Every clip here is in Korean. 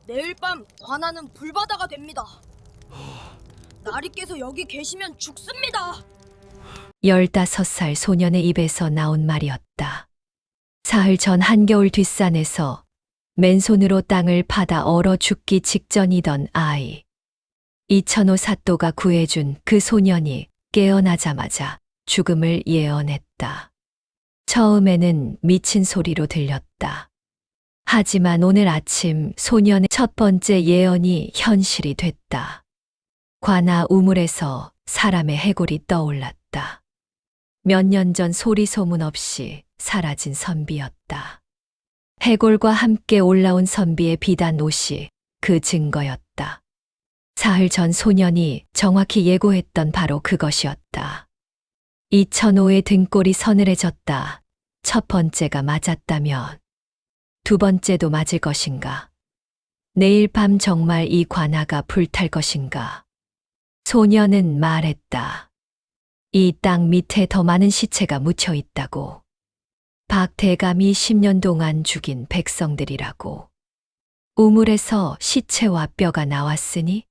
내일 밤 관아는 불바다가 됩니다. 나리께서 여기 계시면 죽습니다. 15살 소년의 입에서 나온 말이었다. 사흘 전 한겨울 뒷산에서 맨손으로 땅을 파다 얼어 죽기 직전이던 아이. 이천호 사또가 구해준 그 소년이 깨어나자마자 죽음을 예언했다. 처음에는 미친 소리로 들렸다. 하지만 오늘 아침 소년의 첫 번째 예언이 현실이 됐다. 관아 우물에서 사람의 해골이 떠올랐다. 몇 년 전 소리 소문 없이 사라진 선비였다. 해골과 함께 올라온 선비의 비단 옷이 그 증거였다. 사흘 전 소년이 정확히 예고했던 바로 그것이었다. 이천호의 등골이 서늘해졌다. 첫 번째가 맞았다면 두 번째도 맞을 것인가? 내일 밤 정말 이 관아가 불탈 것인가? 소년은 말했다. 이 땅 밑에 더 많은 시체가 묻혀 있다고. 박대감이 10년 동안 죽인 백성들이라고. 우물에서 시체와 뼈가 나왔으니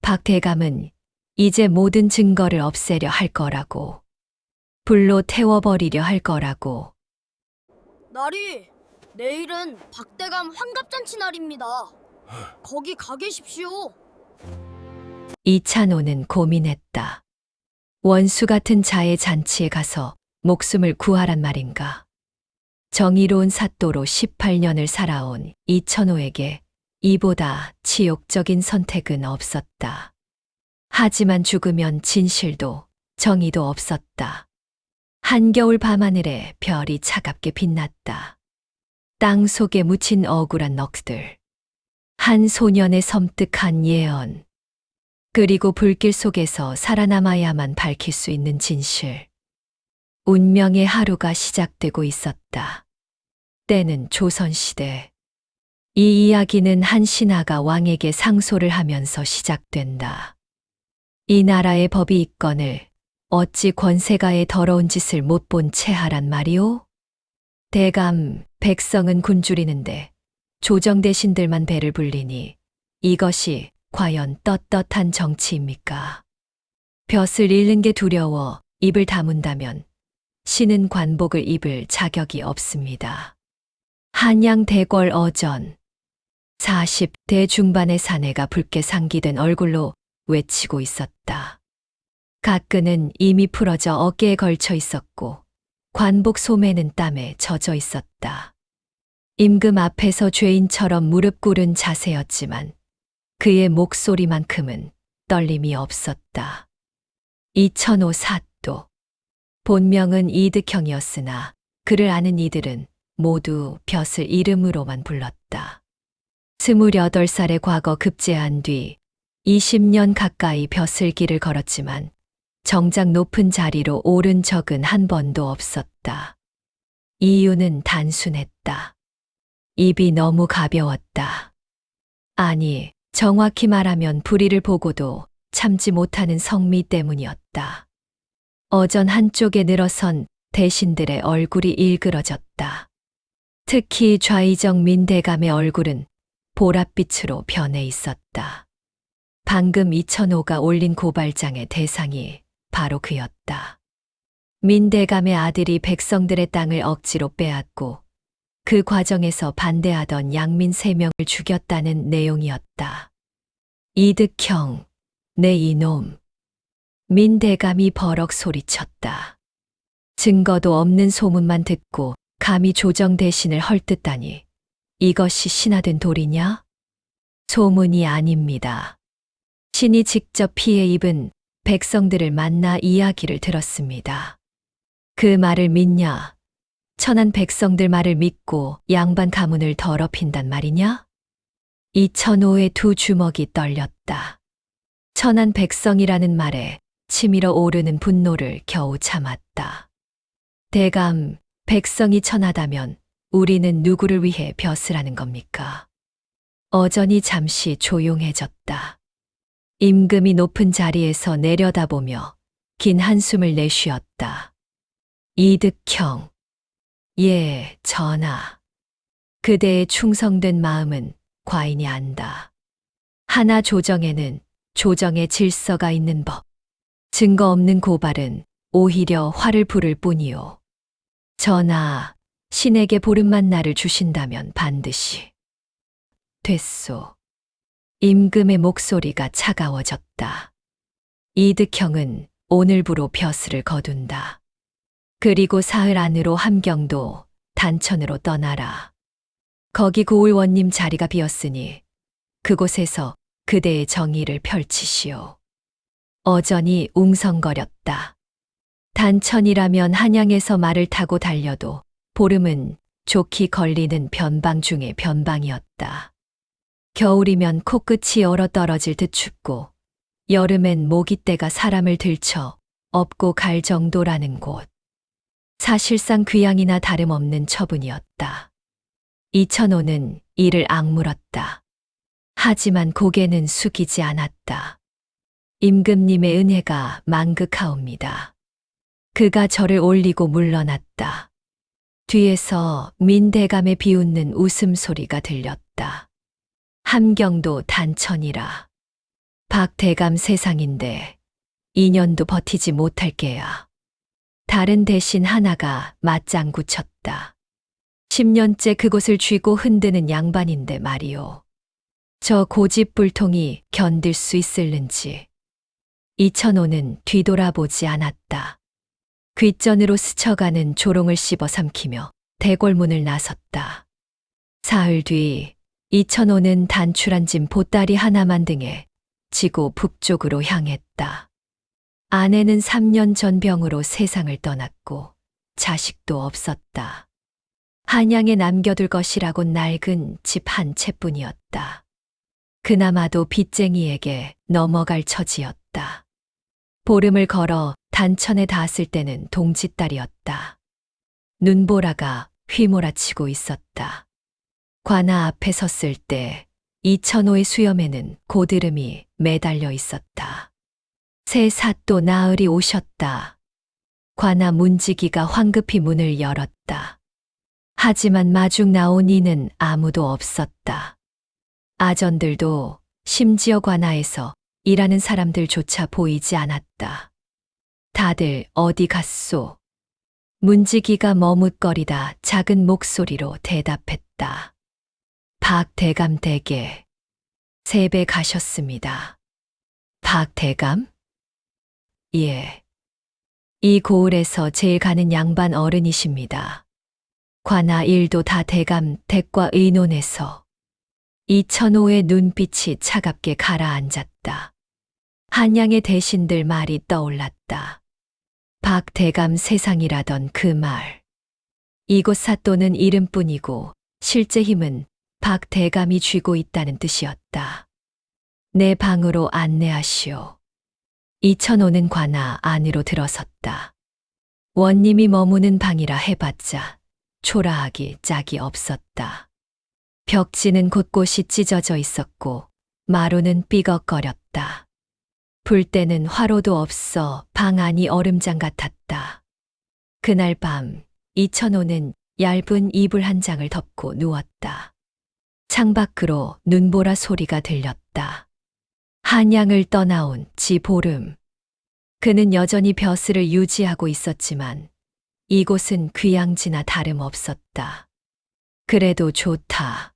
박대감은 이제 모든 증거를 없애려 할 거라고. 불로 태워버리려 할 거라고. 나리, 내일은 박대감 환갑잔치 날입니다. 거기 가 계십시오. 이찬호는 고민했다. 원수 같은 자의 잔치에 가서 목숨을 구하란 말인가. 정의로운 사또로 18년을 살아온 이천호에게 이보다 치욕적인 선택은 없었다. 하지만 죽으면 진실도 정의도 없었다. 한겨울 밤하늘에 별이 차갑게 빛났다. 땅 속에 묻힌 억울한 넋들. 한 소년의 섬뜩한 예언. 그리고 불길 속에서 살아남아야만 밝힐 수 있는 진실. 운명의 하루가 시작되고 있었다. 때는 조선시대. 이 이야기는 한 신하가 왕에게 상소를 하면서 시작된다. 이 나라의 법이 있거늘 어찌 권세가의 더러운 짓을 못 본 채 하란 말이오? 대감, 백성은 굶주리는데 조정 대신들만 배를 불리니 이것이 과연 떳떳한 정치입니까? 벼슬 잃는 게 두려워 입을 다문다면 신은 관복을 입을 자격이 없습니다. 한양 대궐 어전. 40대 중반의 사내가 붉게 상기된 얼굴로 외치고 있었다. 가끈은 이미 풀어져 어깨에 걸쳐 있었고 관복 소매는 땀에 젖어 있었다. 임금 앞에서 죄인처럼 무릎 꿇은 자세였지만 그의 목소리만큼은 떨림이 없었다. 이천호 사또. 본명은 이득형이었으나 그를 아는 이들은 모두 벼슬 이름으로만 불렀다. 28살의 과거 급제한 뒤 20년 가까이 벼슬길을 걸었지만 정작 높은 자리로 오른 적은 한 번도 없었다. 이유는 단순했다. 입이 너무 가벼웠다. 아니, 정확히 말하면 불의를 보고도 참지 못하는 성미 때문이었다. 어전 한쪽에 늘어선 대신들의 얼굴이 일그러졌다. 특히 좌의정 민대감의 얼굴은 보랏빛으로 변해 있었다. 방금 이천호가 올린 고발장의 대상이 바로 그였다. 민대감의 아들이 백성들의 땅을 억지로 빼앗고 그 과정에서 반대하던 양민 3명을 죽였다는 내용이었다. 이득형, 내 이놈. 민대감이 버럭 소리쳤다. 증거도 없는 소문만 듣고 감히 조정 대신을 헐뜯다니 이것이 신화된 도리냐? 소문이 아닙니다. 신이 직접 피해 입은 백성들을 만나 이야기를 들었습니다. 그 말을 믿냐? 천한 백성들 말을 믿고 양반 가문을 더럽힌단 말이냐? 이천호의 두 주먹이 떨렸다. 천한 백성이라는 말에 치밀어 오르는 분노를 겨우 참았다. 대감, 백성이 천하다면 우리는 누구를 위해 벼슬하는 겁니까? 어전이 잠시 조용해졌다. 임금이 높은 자리에서 내려다보며 긴 한숨을 내쉬었다. 이득형. 예, 전하. 그대의 충성된 마음은 과인이 안다. 하나 조정에는 조정의 질서가 있는 법. 증거 없는 고발은 오히려 화를 부를 뿐이요. 전하, 신에게 보름만 날을 주신다면 반드시. 됐소. 임금의 목소리가 차가워졌다. 이득형은 오늘부로 벼슬을 거둔다. 그리고 사흘 안으로 함경도 단천으로 떠나라. 거기 고을원님 자리가 비었으니 그곳에서 그대의 정의를 펼치시오. 어전이 웅성거렸다. 단천이라면 한양에서 말을 타고 달려도 보름은 좋게 걸리는 변방 중의 변방이었다. 겨울이면 코끝이 얼어 떨어질 듯 춥고 여름엔 모기떼가 사람을 들쳐 업고 갈 정도라는 곳. 사실상 귀양이나 다름없는 처분이었다. 이천호는 이를 악물었다. 하지만 고개는 숙이지 않았다. 임금님의 은혜가 만극하옵니다. 그가 저를 올리고 물러났다. 뒤에서 민대감의 비웃는 웃음소리가 들렸다. 함경도 단천이라. 박대감 세상인데 2년도 버티지 못할 게야. 다른 대신 하나가 맞장구 쳤다. 10년째 그곳을 쥐고 흔드는 양반인데 말이오. 저 고집불통이 견딜 수 있을는지. 이천호는 뒤돌아보지 않았다. 귓전으로 스쳐가는 조롱을 씹어 삼키며 대궐문을 나섰다. 사흘 뒤 이천호는 단출한 짐 보따리 하나만 등에 지고 북쪽으로 향했다. 아내는 3년 전 병으로 세상을 떠났고 자식도 없었다. 한양에 남겨둘 것이라곤 낡은 집 한 채뿐이었다. 그나마도 빚쟁이에게 넘어갈 처지였다. 보름을 걸어 단천에 닿았을 때는 동짓달이었다. 눈보라가 휘몰아치고 있었다. 관아 앞에 섰을 때 이천호의 수염에는 고드름이 매달려 있었다. 새 사또 나으리 오셨다. 관아 문지기가 황급히 문을 열었다. 하지만 마중 나온 이는 아무도 없었다. 아전들도 심지어 관아에서 일하는 사람들조차 보이지 않았다. 다들 어디 갔소? 문지기가 머뭇거리다 작은 목소리로 대답했다. 박대감 댁에 세배 가셨습니다. 박대감? 예. 이 고을에서 제일 가는 양반 어른이십니다. 관아 일도 다 대감 댁과 의논해서. 이천호의 눈빛이 차갑게 가라앉았다. 한양의 대신들 말이 떠올랐다. 박대감 세상이라던 그 말. 이곳 사또는 이름뿐이고 실제 힘은 박대감이 쥐고 있다는 뜻이었다. 내 방으로 안내하시오. 이천호는 관아 안으로 들어섰다. 원님이 머무는 방이라 해봤자 초라하기 짝이 없었다. 벽지는 곳곳이 찢어져 있었고 마루는 삐걱거렸다. 불때는 화로도 없어 방 안이 얼음장 같았다. 그날 밤 이천호는 얇은 이불 한 장을 덮고 누웠다. 창밖으로 눈보라 소리가 들렸다. 한양을 떠나온 지 보름. 그는 여전히 벼슬을 유지하고 있었지만 이곳은 귀양지나 다름없었다. 그래도 좋다.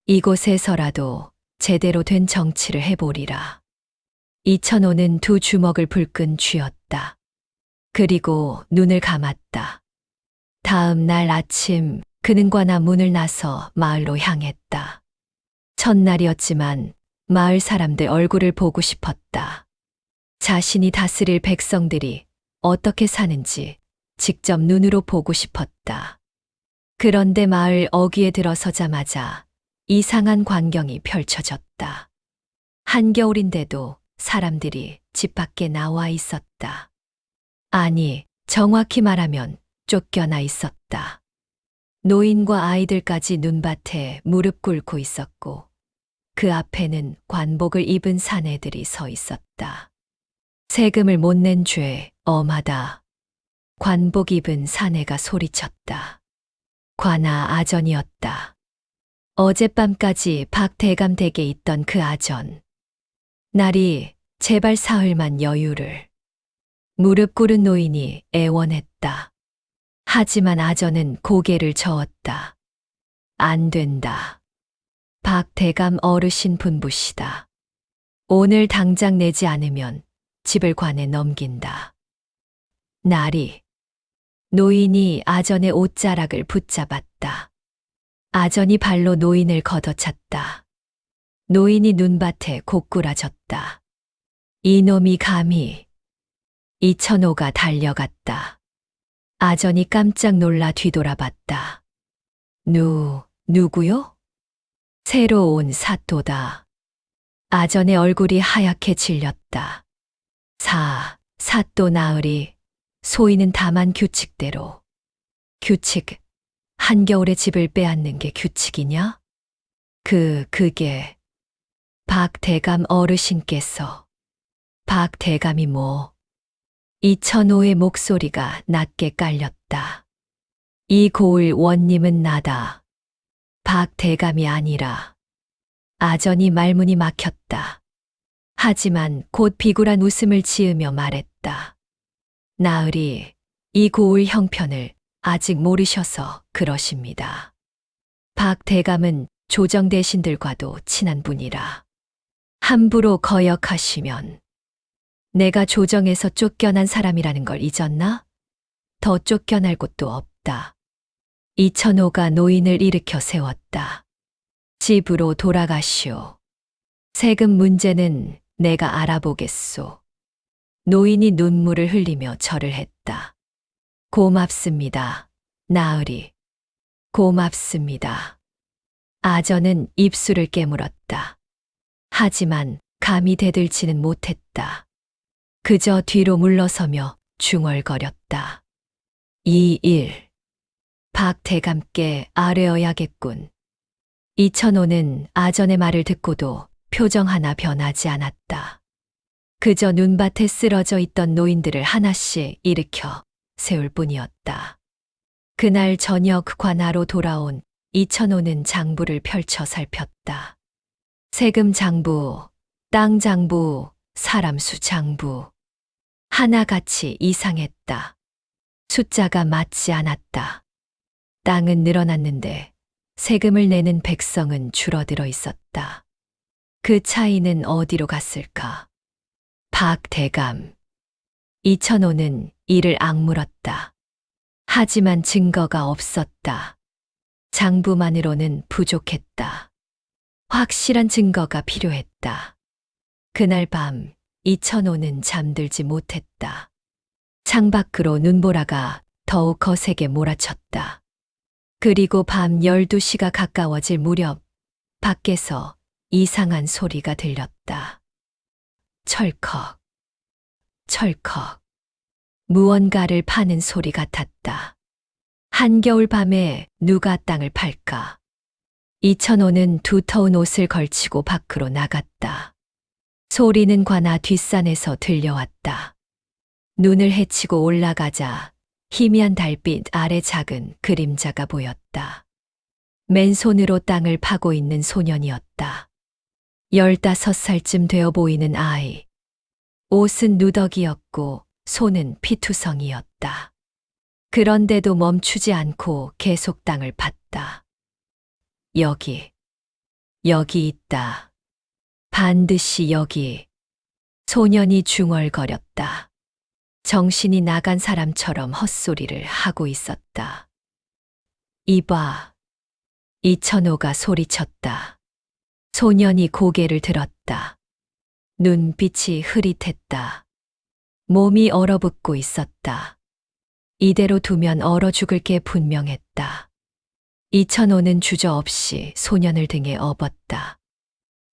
이곳에서라도 제대로 된 정치를 해보리라. 이천호는 두 주먹을 불끈 쥐었다. 그리고 눈을 감았다. 다음 날 아침 그는 관아 문을 나서 마을로 향했다. 첫날이었지만 마을 사람들 얼굴을 보고 싶었다. 자신이 다스릴 백성들이 어떻게 사는지 직접 눈으로 보고 싶었다. 그런데 마을 어귀에 들어서자마자 이상한 광경이 펼쳐졌다. 한겨울인데도 사람들이 집 밖에 나와 있었다. 아니, 정확히 말하면 쫓겨나 있었다. 노인과 아이들까지 눈밭에 무릎 꿇고 있었고 그 앞에는 관복을 입은 사내들이 서 있었다. 세금을 못 낸 죄 엄하다. 관복 입은 사내가 소리쳤다. 관아 아전이었다. 어젯밤까지 박대감 댁에 있던 그 아전. 날이 제발 사흘만 여유를. 무릎 꿇은 노인이 애원했다. 하지만 아전은 고개를 저었다. 안 된다. 박대감 어르신 분부시다. 오늘 당장 내지 않으면 집을 관에 넘긴다. 날이. 노인이 아전의 옷자락을 붙잡았다. 아전이 발로 노인을 걷어찼다. 노인이 눈밭에 고꾸라졌다. 이놈이 감히. 이천호가 달려갔다. 아전이 깜짝 놀라 뒤돌아봤다. 누구요? 새로 온 사또다. 아전의 얼굴이 하얗게 질렸다. 사또 나으리. 소인은 다만 규칙대로. 규칙. 한겨울에 집을 빼앗는 게 규칙이냐? 그게. 박대감 어르신께서. 박대감이 뭐. 이천호의 목소리가 낮게 깔렸다. 이 고을 원님은 나다. 박대감이 아니라. 아전이 말문이 막혔다. 하지만 곧 비굴한 웃음을 지으며 말했다. 나으리, 이 고을 형편을 아직 모르셔서 그러십니다. 박대감은 조정 대신들과도 친한 분이라. 함부로 거역하시면 내가 조정에서 쫓겨난 사람이라는 걸 잊었나? 더 쫓겨날 곳도 없다. 이천호가 노인을 일으켜 세웠다. 집으로 돌아가시오. 세금 문제는 내가 알아보겠소. 노인이 눈물을 흘리며 절을 했다. 고맙습니다. 나으리. 고맙습니다. 아전은 입술을 깨물었다. 하지만 감히 대들지는 못했다. 그저 뒤로 물러서며 중얼거렸다. 이 일. 박대감께 아뢰어야겠군. 이천호는 아전의 말을 듣고도 표정 하나 변하지 않았다. 그저 눈밭에 쓰러져 있던 노인들을 하나씩 일으켜 세울 뿐이었다. 그날 저녁 관하로 돌아온 이천호는 장부를 펼쳐 살폈다. 세금 장부, 땅 장부, 사람 수 장부. 하나같이 이상했다. 숫자가 맞지 않았다. 땅은 늘어났는데 세금을 내는 백성은 줄어들어 있었다. 그 차이는 어디로 갔을까? 박대감. 이천호는 이를 악물었다. 하지만 증거가 없었다. 장부만으로는 부족했다. 확실한 증거가 필요했다. 그날 밤 이천호는 잠들지 못했다. 창밖으로 눈보라가 더욱 거세게 몰아쳤다. 그리고 밤 12시가 가까워질 무렵 밖에서 이상한 소리가 들렸다. 철컥, 철컥. 무언가를 파는 소리 같았다. 한겨울 밤에 누가 땅을 팔까? 이천호는 두터운 옷을 걸치고 밖으로 나갔다. 소리는 관아 뒷산에서 들려왔다. 눈을 헤치고 올라가자 희미한 달빛 아래 작은 그림자가 보였다. 맨손으로 땅을 파고 있는 소년이었다. 15살쯤 되어 보이는 아이. 옷은 누더기였고 손은 피투성이었다. 그런데도 멈추지 않고 계속 땅을 팠다. 여기 있다. 반드시 여기. 소년이 중얼거렸다. 정신이 나간 사람처럼 헛소리를 하고 있었다. 이봐. 이천호가 소리쳤다. 소년이 고개를 들었다. 눈빛이 흐릿했다. 몸이 얼어붙고 있었다. 이대로 두면 얼어 죽을 게 분명했다. 이천호는 주저없이 소년을 등에 업었다.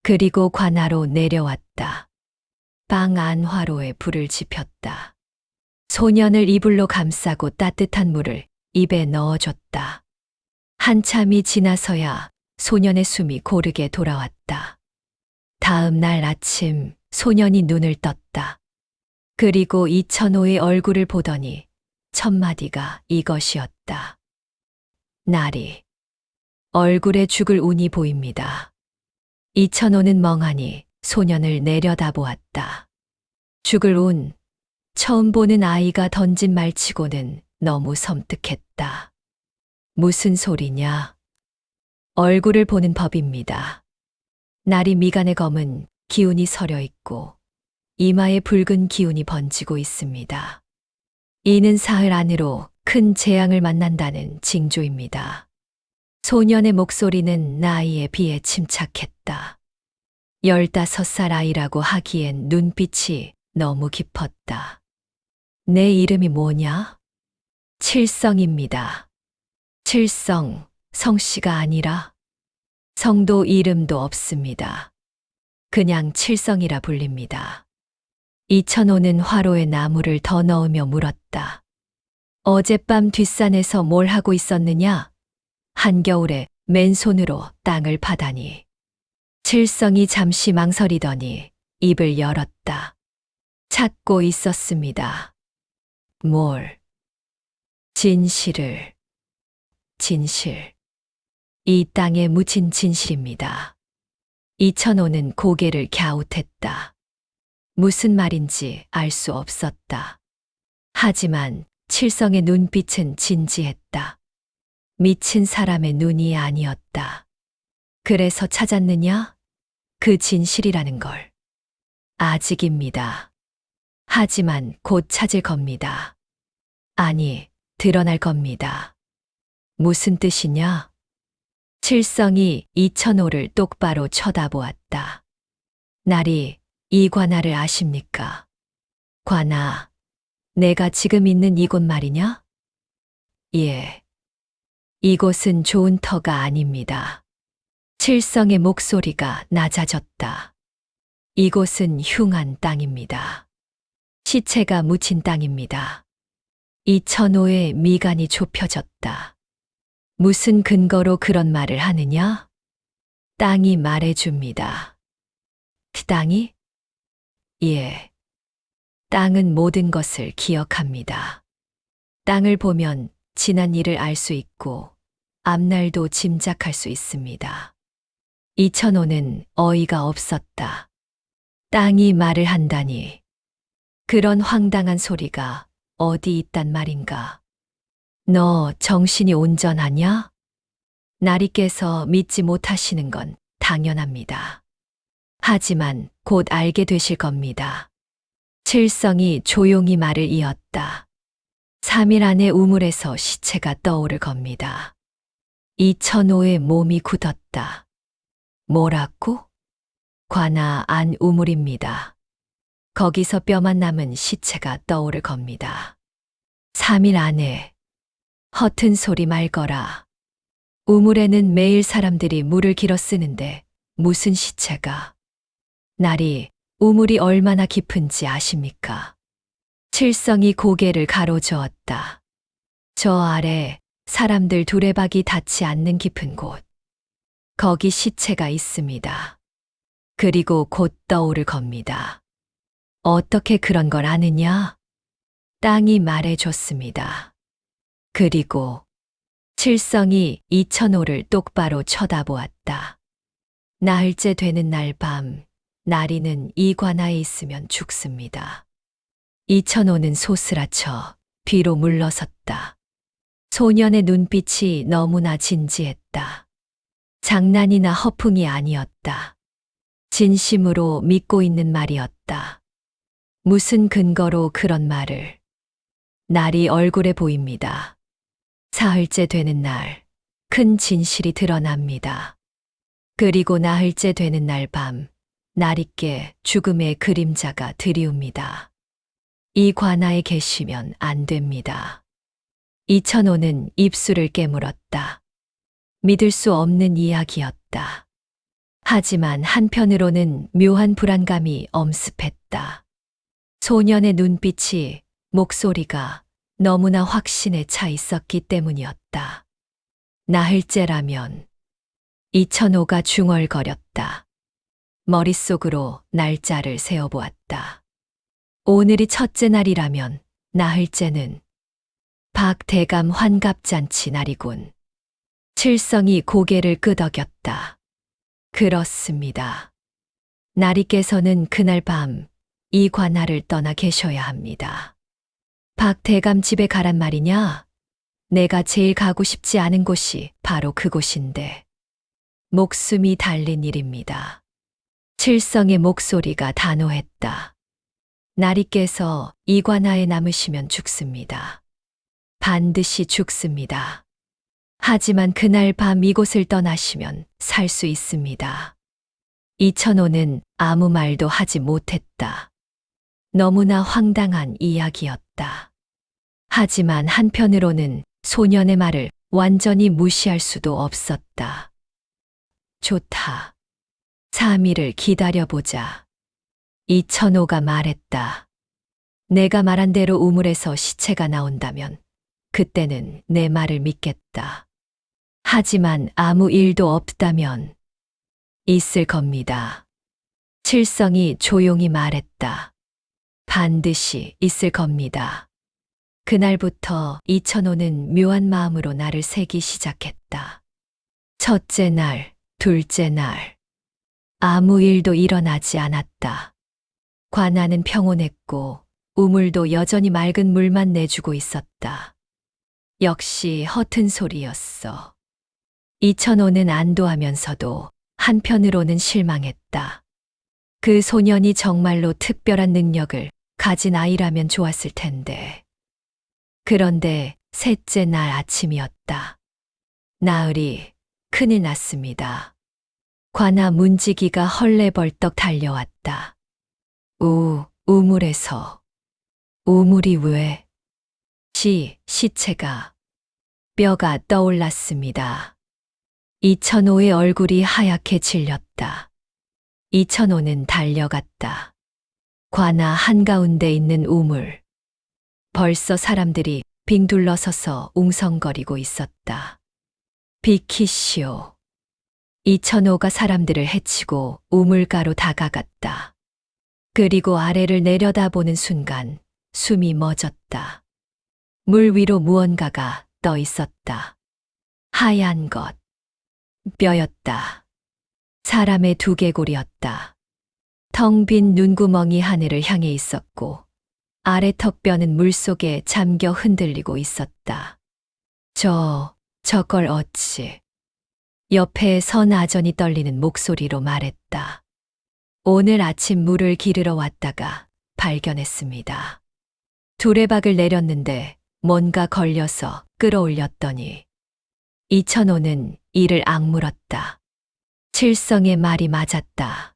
그리고 관아로 내려왔다. 방 안 화로에 불을 지폈다. 소년을 이불로 감싸고 따뜻한 물을 입에 넣어줬다. 한참이 지나서야 소년의 숨이 고르게 돌아왔다. 다음 날 아침 소년이 눈을 떴다. 그리고 이천호의 얼굴을 보더니 첫 마디가 이것이었다. 나리. 얼굴에 죽을 운이 보입니다. 이천호는 멍하니 소년을 내려다보았다. 죽을 운, 처음 보는 아이가 던진 말치고는 너무 섬뜩했다. 무슨 소리냐? 얼굴을 보는 법입니다. 날이 미간에 검은 기운이 서려 있고 이마에 붉은 기운이 번지고 있습니다. 이는 사흘 안으로 큰 재앙을 만난다는 징조입니다. 소년의 목소리는 나이에 비해 침착했다. 15살 아이라고 하기엔 눈빛이 너무 깊었다. 내 이름이 뭐냐? 칠성입니다. 칠성, 성씨가 아니라 성도 이름도 없습니다. 그냥 칠성이라 불립니다. 이천호는 화로에 나무를 더 넣으며 물었다. 어젯밤 뒷산에서 뭘 하고 있었느냐? 한겨울에 맨손으로 땅을 파다니. 칠성이 잠시 망설이더니 입을 열었다. 찾고 있었습니다. 뭘? 진실을. 진실. 이 땅에 묻힌 진실입니다. 이천호는 고개를 갸웃했다. 무슨 말인지 알 수 없었다. 하지만 칠성의 눈빛은 진지했다. 미친 사람의 눈이 아니었다. 그래서 찾았느냐? 그 진실이라는 걸. 아직입니다. 하지만 곧 찾을 겁니다. 아니, 드러날 겁니다. 무슨 뜻이냐? 칠성이 이천호를 똑바로 쳐다보았다. 나리, 이 관아를 아십니까? 관아, 내가 지금 있는 이곳 말이냐? 예. 이곳은 좋은 터가 아닙니다. 칠성의 목소리가 낮아졌다. 이곳은 흉한 땅입니다. 시체가 묻힌 땅입니다. 이천호의 미간이 좁혀졌다. 무슨 근거로 그런 말을 하느냐? 땅이 말해줍니다. 땅이? 예. 땅은 모든 것을 기억합니다. 땅을 보면 지난 일을 알 수 있고 앞날도 짐작할 수 있습니다. 이천호는 어이가 없었다. 땅이 말을 한다니. 그런 황당한 소리가 어디 있단 말인가? 너 정신이 온전하냐? 나리께서 믿지 못하시는 건 당연합니다. 하지만 곧 알게 되실 겁니다. 칠성이 조용히 말을 이었다. 3일 안에 우물에서 시체가 떠오를 겁니다. 이천호의 몸이 굳었다. 뭐라고? 관아 안 우물입니다. 거기서 뼈만 남은 시체가 떠오를 겁니다. 3일 안에. 허튼 소리 말거라. 우물에는 매일 사람들이 물을 길어 쓰는데 무슨 시체가. 나리, 우물이 얼마나 깊은지 아십니까? 칠성이 고개를 가로저었다. 저 아래 사람들 두레박이 닿지 않는 깊은 곳. 거기 시체가 있습니다. 그리고 곧 떠오를 겁니다. 어떻게 그런 걸 아느냐? 땅이 말해줬습니다. 그리고 칠성이 이천호를 똑바로 쳐다보았다. 나흘째 되는 날 밤, 나리는 이 관아에 있으면 죽습니다. 이천호는 소스라쳐 뒤로 물러섰다. 소년의 눈빛이 너무나 진지했다. 장난이나 허풍이 아니었다. 진심으로 믿고 있는 말이었다. 무슨 근거로 그런 말을. 날이 얼굴에 보입니다. 사흘째 되는 날, 큰 진실이 드러납니다. 그리고 나흘째 되는 날 밤, 나리께 죽음의 그림자가 드리웁니다. 이 관아에 계시면 안 됩니다. 이천호는 입술을 깨물었다. 믿을 수 없는 이야기였다. 하지만 한편으로는 묘한 불안감이 엄습했다. 소년의 눈빛이, 목소리가 너무나 확신에 차 있었기 때문이었다. 나흘째라면. 이천호가 중얼거렸다. 머릿속으로 날짜를 세어보았다. 오늘이 첫째 날이라면 나흘째는 박대감 환갑잔치 날이군. 칠성이 고개를 끄덕였다. 그렇습니다. 나리께서는 그날 밤 이 관아를 떠나 계셔야 합니다. 박 대감 집에 가란 말이냐? 내가 제일 가고 싶지 않은 곳이 바로 그곳인데. 목숨이 달린 일입니다. 칠성의 목소리가 단호했다. 나리께서 이 관아에 남으시면 죽습니다. 반드시 죽습니다. 하지만 그날 밤 이곳을 떠나시면 살 수 있습니다. 이천호는 아무 말도 하지 못했다. 너무나 황당한 이야기였다. 하지만 한편으로는 소년의 말을 완전히 무시할 수도 없었다. 좋다. 3일을 기다려보자. 이천호가 말했다. 내가 말한 대로 우물에서 시체가 나온다면 그때는 내 말을 믿겠다. 하지만 아무 일도 없다면 있을 겁니다. 칠성이 조용히 말했다. 반드시 있을 겁니다. 그날부터 이천호는 묘한 마음으로 나를 세기 시작했다. 첫째 날, 둘째 날. 아무 일도 일어나지 않았다. 관아는 평온했고 우물도 여전히 맑은 물만 내주고 있었다. 역시 허튼 소리였어. 이천호는 안도하면서도 한편으로는 실망했다. 그 소년이 정말로 특별한 능력을 가진 아이라면 좋았을 텐데. 그런데 셋째 날 아침이었다. 나으리, 큰일 났습니다. 관아 문지기가 헐레벌떡 달려왔다. 우물에서. 우물이 왜? 시체가. 뼈가 떠올랐습니다. 이천호의 얼굴이 하얗게 질렸다. 이천호는 달려갔다. 관아 한가운데 있는 우물. 벌써 사람들이 빙 둘러서서 웅성거리고 있었다. 비키시오. 이천호가 사람들을 해치고 우물가로 다가갔다. 그리고 아래를 내려다보는 순간 숨이 멎었다. 물 위로 무언가가 떠 있었다. 하얀 것. 뼈였다. 사람의 두개골이었다. 텅 빈 눈구멍이 하늘을 향해 있었고 아래 턱뼈는 물속에 잠겨 흔들리고 있었다. 저걸 어찌. 옆에 선 아전이 떨리는 목소리로 말했다. 오늘 아침 물을 기르러 왔다가 발견했습니다. 두레박을 내렸는데 뭔가 걸려서 끌어올렸더니 이천호는 이를 악물었다. 칠성의 말이 맞았다.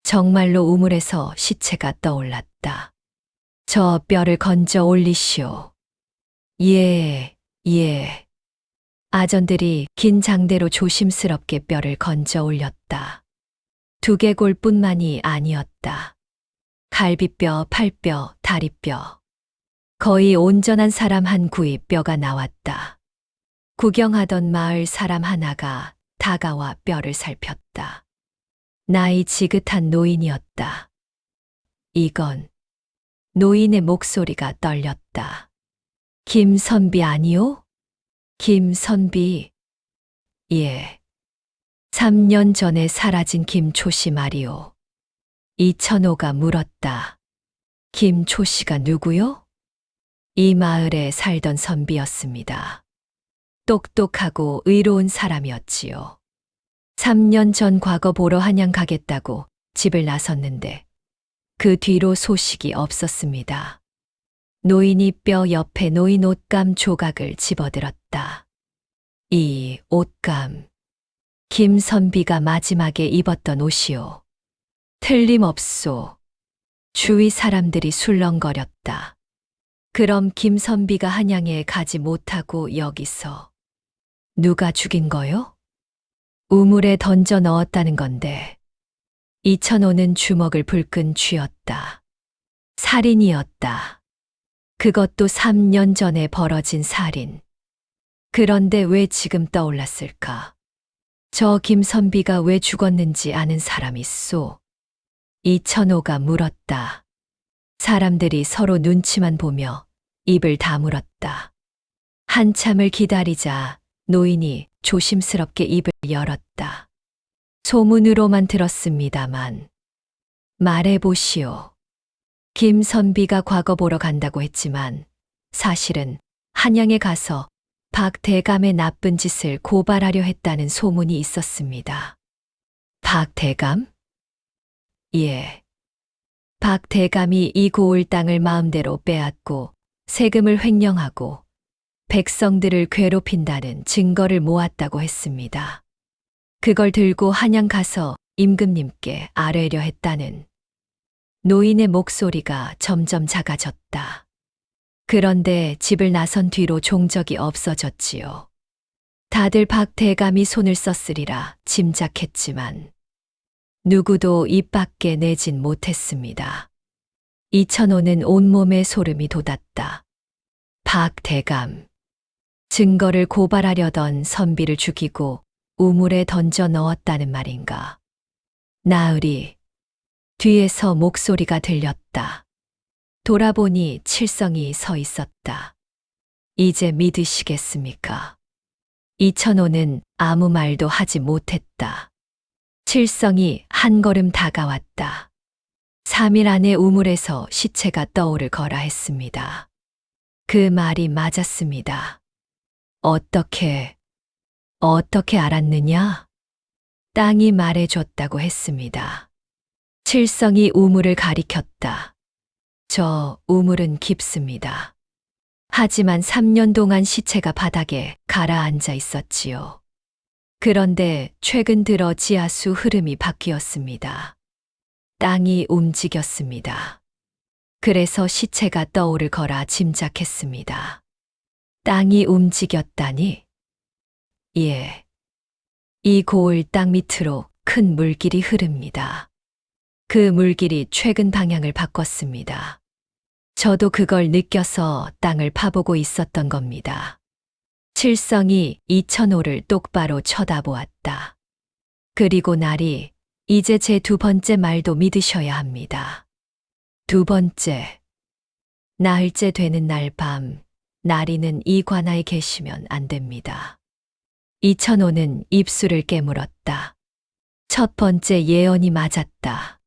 정말로 우물에서 시체가 떠올랐다. 저 뼈를 건져 올리시오. 예. 아전들이 긴 장대로 조심스럽게 뼈를 건져 올렸다. 두개골뿐만이 아니었다. 갈비뼈, 팔뼈, 다리뼈. 거의 온전한 사람 한 구의 뼈가 나왔다. 구경하던 마을 사람 하나가 다가와 뼈를 살폈다. 나이 지긋한 노인이었다. 이건 노인의 목소리가 떨렸다. 김선비 아니오? 김선비. 예. 3년 전에 사라진 김초씨 말이오. 이천호가 물었다. 김초씨가 누구요? 이 마을에 살던 선비였습니다. 똑똑하고 의로운 사람이었지요. 3년 전 과거 보러 한양 가겠다고 집을 나섰는데 그 뒤로 소식이 없었습니다. 노인이 뼈 옆에 놓인 옷감 조각을 집어들었다. 이 옷감. 김선비가 마지막에 입었던 옷이오. 틀림없소. 주위 사람들이 술렁거렸다. 그럼 김선비가 한양에 가지 못하고 여기서. 누가 죽인 거요? 우물에 던져 넣었다는 건데. 이천호는 주먹을 불끈 쥐었다. 살인이었다. 그것도 3년 전에 벌어진 살인. 그런데 왜 지금 떠올랐을까? 저 김선비가 왜 죽었는지 아는 사람 있소? 이천호가 물었다. 사람들이 서로 눈치만 보며 입을 다물었다. 한참을 기다리자 노인이 조심스럽게 입을 열었다. 소문으로만 들었습니다만. 말해보시오. 김선비가 과거 보러 간다고 했지만 사실은 한양에 가서 박 대감의 나쁜 짓을 고발하려 했다는 소문이 있었습니다. 박 대감? 예. 박 대감이 이 고을 땅을 마음대로 빼앗고 세금을 횡령하고 백성들을 괴롭힌다는 증거를 모았다고 했습니다. 그걸 들고 한양 가서 임금님께 아뢰려 했다는. 노인의 목소리가 점점 작아졌다. 그런데 집을 나선 뒤로 종적이 없어졌지요. 다들 박 대감이 손을 썼으리라 짐작했지만 누구도 입 밖에 내진 못했습니다. 이천호는 온몸에 소름이 돋았다. 박 대감. 증거를 고발하려던 선비를 죽이고 우물에 던져 넣었다는 말인가. 나으리. 뒤에서 목소리가 들렸다. 돌아보니 칠성이 서 있었다. 이제 믿으시겠습니까? 이천호는 아무 말도 하지 못했다. 칠성이 한 걸음 다가왔다. 3일 안에 우물에서 시체가 떠오를 거라 했습니다. 그 말이 맞았습니다. 어떻게 알았느냐? 땅이 말해줬다고 했습니다. 칠성이 우물을 가리켰다. 저 우물은 깊습니다. 하지만 3년 동안 시체가 바닥에 가라앉아 있었지요. 그런데 최근 들어 지하수 흐름이 바뀌었습니다. 땅이 움직였습니다. 그래서 시체가 떠오를 거라 짐작했습니다. 땅이 움직였다니? 예. 이 고을 땅 밑으로 큰 물길이 흐릅니다. 그 물길이 최근 방향을 바꿨습니다. 저도 그걸 느껴서 땅을 파보고 있었던 겁니다. 칠성이 이천호를 똑바로 쳐다보았다. 그리고 나리, 이제 제 2번째 말도 믿으셔야 합니다. 2번째. 나흘째 되는 날 밤, 나리는 이 관아에 계시면 안 됩니다. 이천호는 입술을 깨물었다. 첫 번째 예언이 맞았다.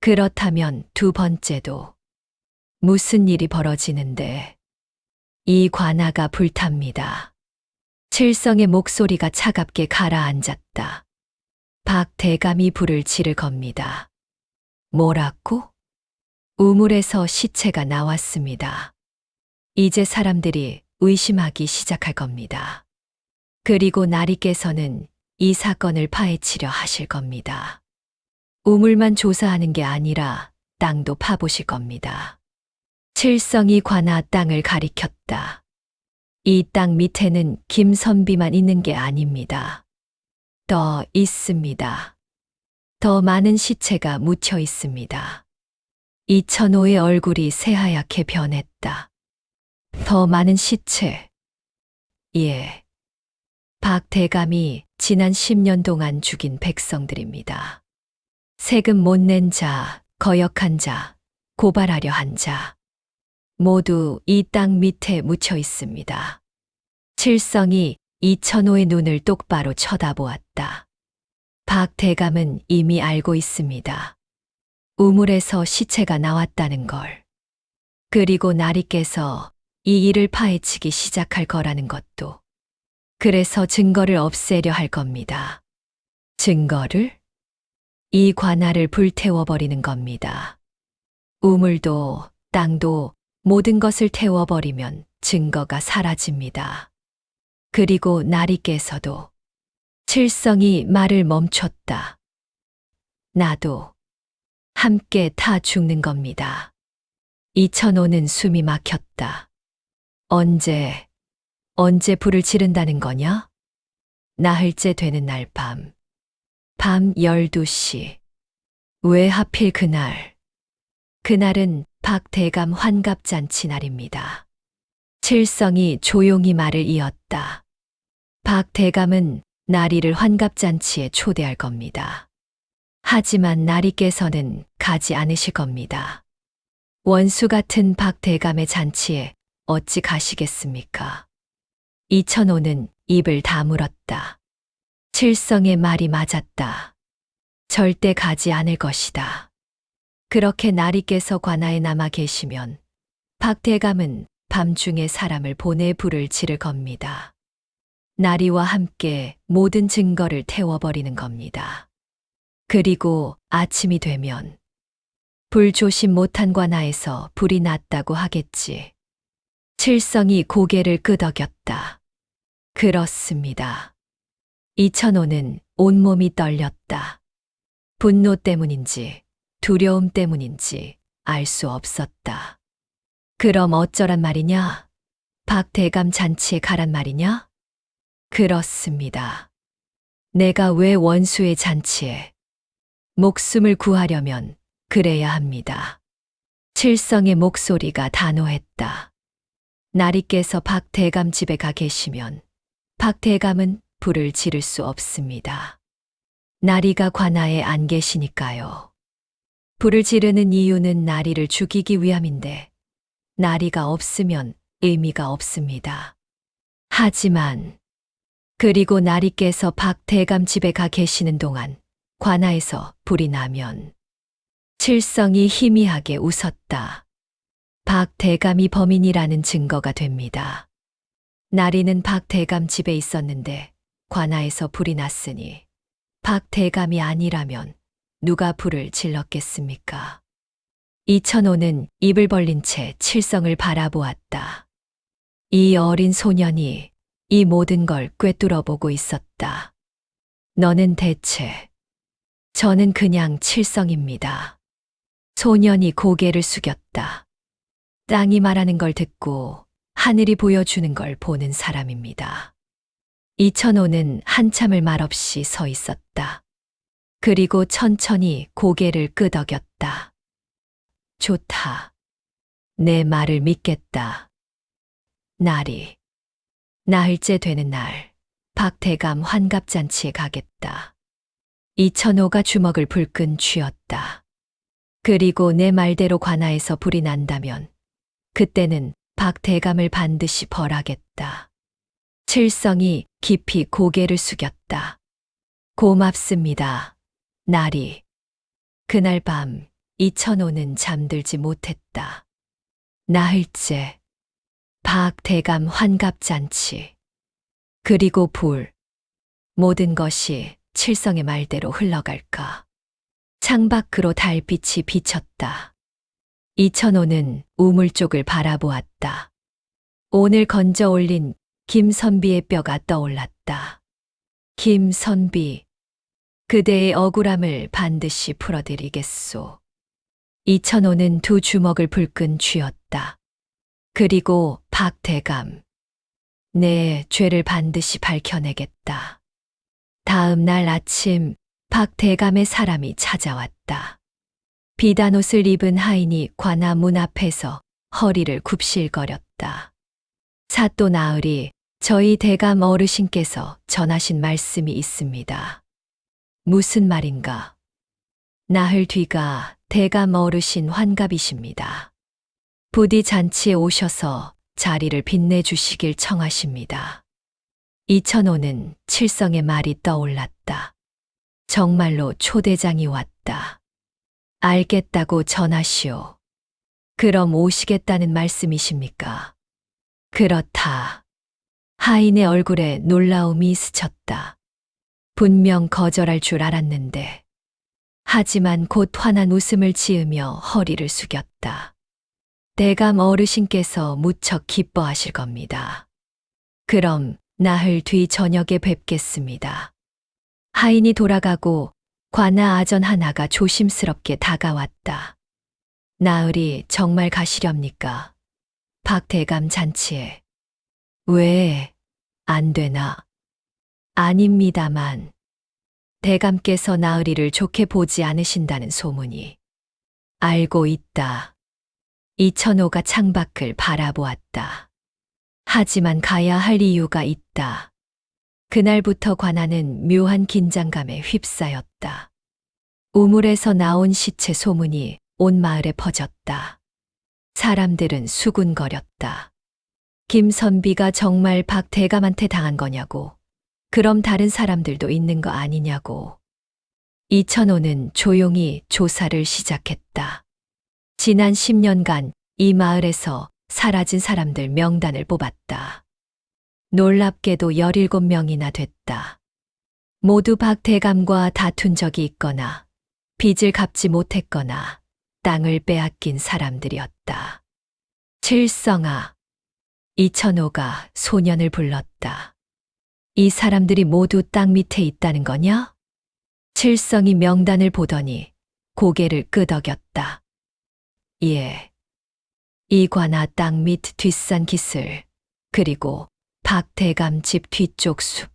그렇다면 2번째도. 무슨 일이 벌어지는데? 이 관아가 불탑니다. 칠성의 목소리가 차갑게 가라앉았다. 박 대감이 불을 지를 겁니다. 뭐라고? 우물에서 시체가 나왔습니다. 이제 사람들이 의심하기 시작할 겁니다. 그리고 나리께서는 이 사건을 파헤치려 하실 겁니다. 우물만 조사하는 게 아니라 땅도 파보실 겁니다. 칠성이 관아 땅을 가리켰다. 이 땅 밑에는 김선비만 있는 게 아닙니다. 더 있습니다. 더 많은 시체가 묻혀 있습니다. 이천호의 얼굴이 새하얗게 변했다. 더 많은 시체. 예. 박 대감이 지난 10년 동안 죽인 백성들입니다. 세금 못 낸 자, 거역한 자, 고발하려 한 자. 모두 이 땅 밑에 묻혀 있습니다. 칠성이 이천호의 눈을 똑바로 쳐다보았다. 박 대감은 이미 알고 있습니다. 우물에서 시체가 나왔다는 걸. 그리고 나리께서 이 일을 파헤치기 시작할 거라는 것도. 그래서 증거를 없애려 할 겁니다. 증거를? 이 관아를 불태워버리는 겁니다. 우물도, 땅도, 모든 것을 태워버리면 증거가 사라집니다. 그리고 나리께서도. 칠성이 말을 멈췄다. 나도. 함께 타 죽는 겁니다. 이천호는 숨이 막혔다. 언제 불을 지른다는 거냐? 나흘째 되는 날 밤. 밤 12시. 왜 하필 그날? 그날은 박 대감 환갑잔치 날입니다. 칠성이 조용히 말을 이었다. 박 대감은 나리를 환갑잔치에 초대할 겁니다. 하지만 나리께서는 가지 않으실 겁니다. 원수 같은 박 대감의 잔치에 어찌 가시겠습니까? 이천호는 입을 다물었다. 칠성의 말이 맞았다. 절대 가지 않을 것이다. 그렇게 나리께서 관아에 남아 계시면 박대감은 밤중에 사람을 보내 불을 지를 겁니다. 나리와 함께 모든 증거를 태워버리는 겁니다. 그리고 아침이 되면 불 조심 못한 관아에서 불이 났다고 하겠지. 칠성이 고개를 끄덕였다. 그렇습니다. 이천호는 온몸이 떨렸다. 분노 때문인지 두려움 때문인지 알 수 없었다. 그럼 어쩌란 말이냐? 박대감 잔치에 가란 말이냐? 그렇습니다. 내가 왜 원수의 잔치에 목숨을 구하려면 그래야 합니다. 칠성의 목소리가 단호했다. 나리께서 박대감 집에 가 계시면 박대감은 불을 지를 수 없습니다. 나리가 관아에 안 계시니까요. 불을 지르는 이유는 나리를 죽이기 위함인데 나리가 없으면 의미가 없습니다. 하지만 그리고 나리께서 박대감 집에 가 계시는 동안 관아에서 불이 나면 칠성이 희미하게 웃었다. 박대감이 범인이라는 증거가 됩니다. 나리는 박대감 집에 있었는데 관아에서 불이 났으니 박대감이 아니라면 누가 불을 질렀겠습니까? 이천호는 입을 벌린 채 칠성을 바라보았다. 이 어린 소년이 이 모든 걸 꿰뚫어 보고 있었다. 너는 대체... 저는 그냥 칠성입니다. 소년이 고개를 숙였다. 땅이 말하는 걸 듣고 하늘이 보여주는 걸 보는 사람입니다. 이천호는 한참을 말없이 서 있었다. 그리고 천천히 고개를 끄덕였다. 좋다. 내 말을 믿겠다. 나리. 나흘째 되는 날, 박대감 환갑잔치에 가겠다. 이천호가 주먹을 불끈 쥐었다. 그리고 내 말대로 관아에서 불이 난다면 그때는 박대감을 반드시 벌하겠다. 칠성이 깊이 고개를 숙였다. 고맙습니다. 나리. 그날 밤 이천호는 잠들지 못했다. 나흘째. 박대감 환갑잔치. 그리고 불. 모든 것이 칠성의 말대로 흘러갈까. 창밖으로 달빛이 비쳤다. 이천호는 우물 쪽을 바라보았다. 오늘 건져 올린 김선비의 뼈가 떠올랐다. 김선비. 그대의 억울함을 반드시 풀어드리겠소. 이천호는 두 주먹을 불끈 쥐었다. 그리고 박대감. 내 죄를 반드시 밝혀내겠다. 다음 날 아침 박대감의 사람이 찾아왔다. 비단옷을 입은 하인이 관아 문 앞에서 허리를 굽실거렸다. 사또 나으리, 저희 대감 어르신께서 전하신 말씀이 있습니다. 무슨 말인가? 나흘 뒤가 대감 어르신 환갑이십니다. 부디 잔치에 오셔서 자리를 빛내주시길 청하십니다. 이천호는 칠성의 말이 떠올랐다. 정말로 초대장이 왔다. 알겠다고 전하시오. 그럼 오시겠다는 말씀이십니까? 그렇다. 하인의 얼굴에 놀라움이 스쳤다. 분명 거절할 줄 알았는데. 하지만 곧 환한 웃음을 지으며 허리를 숙였다. 대감 어르신께서 무척 기뻐하실 겁니다. 그럼 나흘 뒤 저녁에 뵙겠습니다. 하인이 돌아가고 관아 아전 하나가 조심스럽게 다가왔다. 나으리 정말 가시렵니까? 박대감 잔치에. 왜, 안 되나? 아닙니다만. 대감께서 나으리를 좋게 보지 않으신다는 소문이. 알고 있다. 이천호가 창밖을 바라보았다. 하지만 가야 할 이유가 있다. 그날부터 관아는 묘한 긴장감에 휩싸였다. 우물에서 나온 시체 소문이 온 마을에 퍼졌다. 사람들은 수군거렸다. 김선비가 정말 박대감한테 당한 거냐고. 그럼 다른 사람들도 있는 거 아니냐고. 이천호는 조용히 조사를 시작했다. 지난 10년간 이 마을에서 사라진 사람들 명단을 뽑았다. 놀랍게도 17명이나 됐다. 모두 박대감과 다툰 적이 있거나 빚을 갚지 못했거나 땅을 빼앗긴 사람들이었다. 칠성아, 이천호가 소년을 불렀다. 이 사람들이 모두 땅 밑에 있다는 거냐? 칠성이 명단을 보더니 고개를 끄덕였다. 예. 이관아 땅 밑 뒷산 기슬, 그리고 박대감 집 뒤쪽 숲.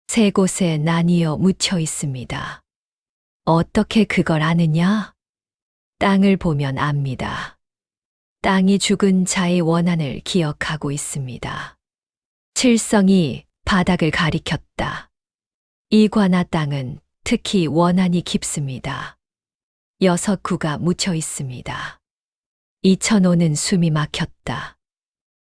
세 곳에 나뉘어 묻혀 있습니다. 어떻게 그걸 아느냐? 땅을 보면 압니다. 땅이 죽은 자의 원한을 기억하고 있습니다. 칠성이 바닥을 가리켰다. 이관아 땅은 특히 원한이 깊습니다. 6구가 묻혀 있습니다. 이천호는 숨이 막혔다.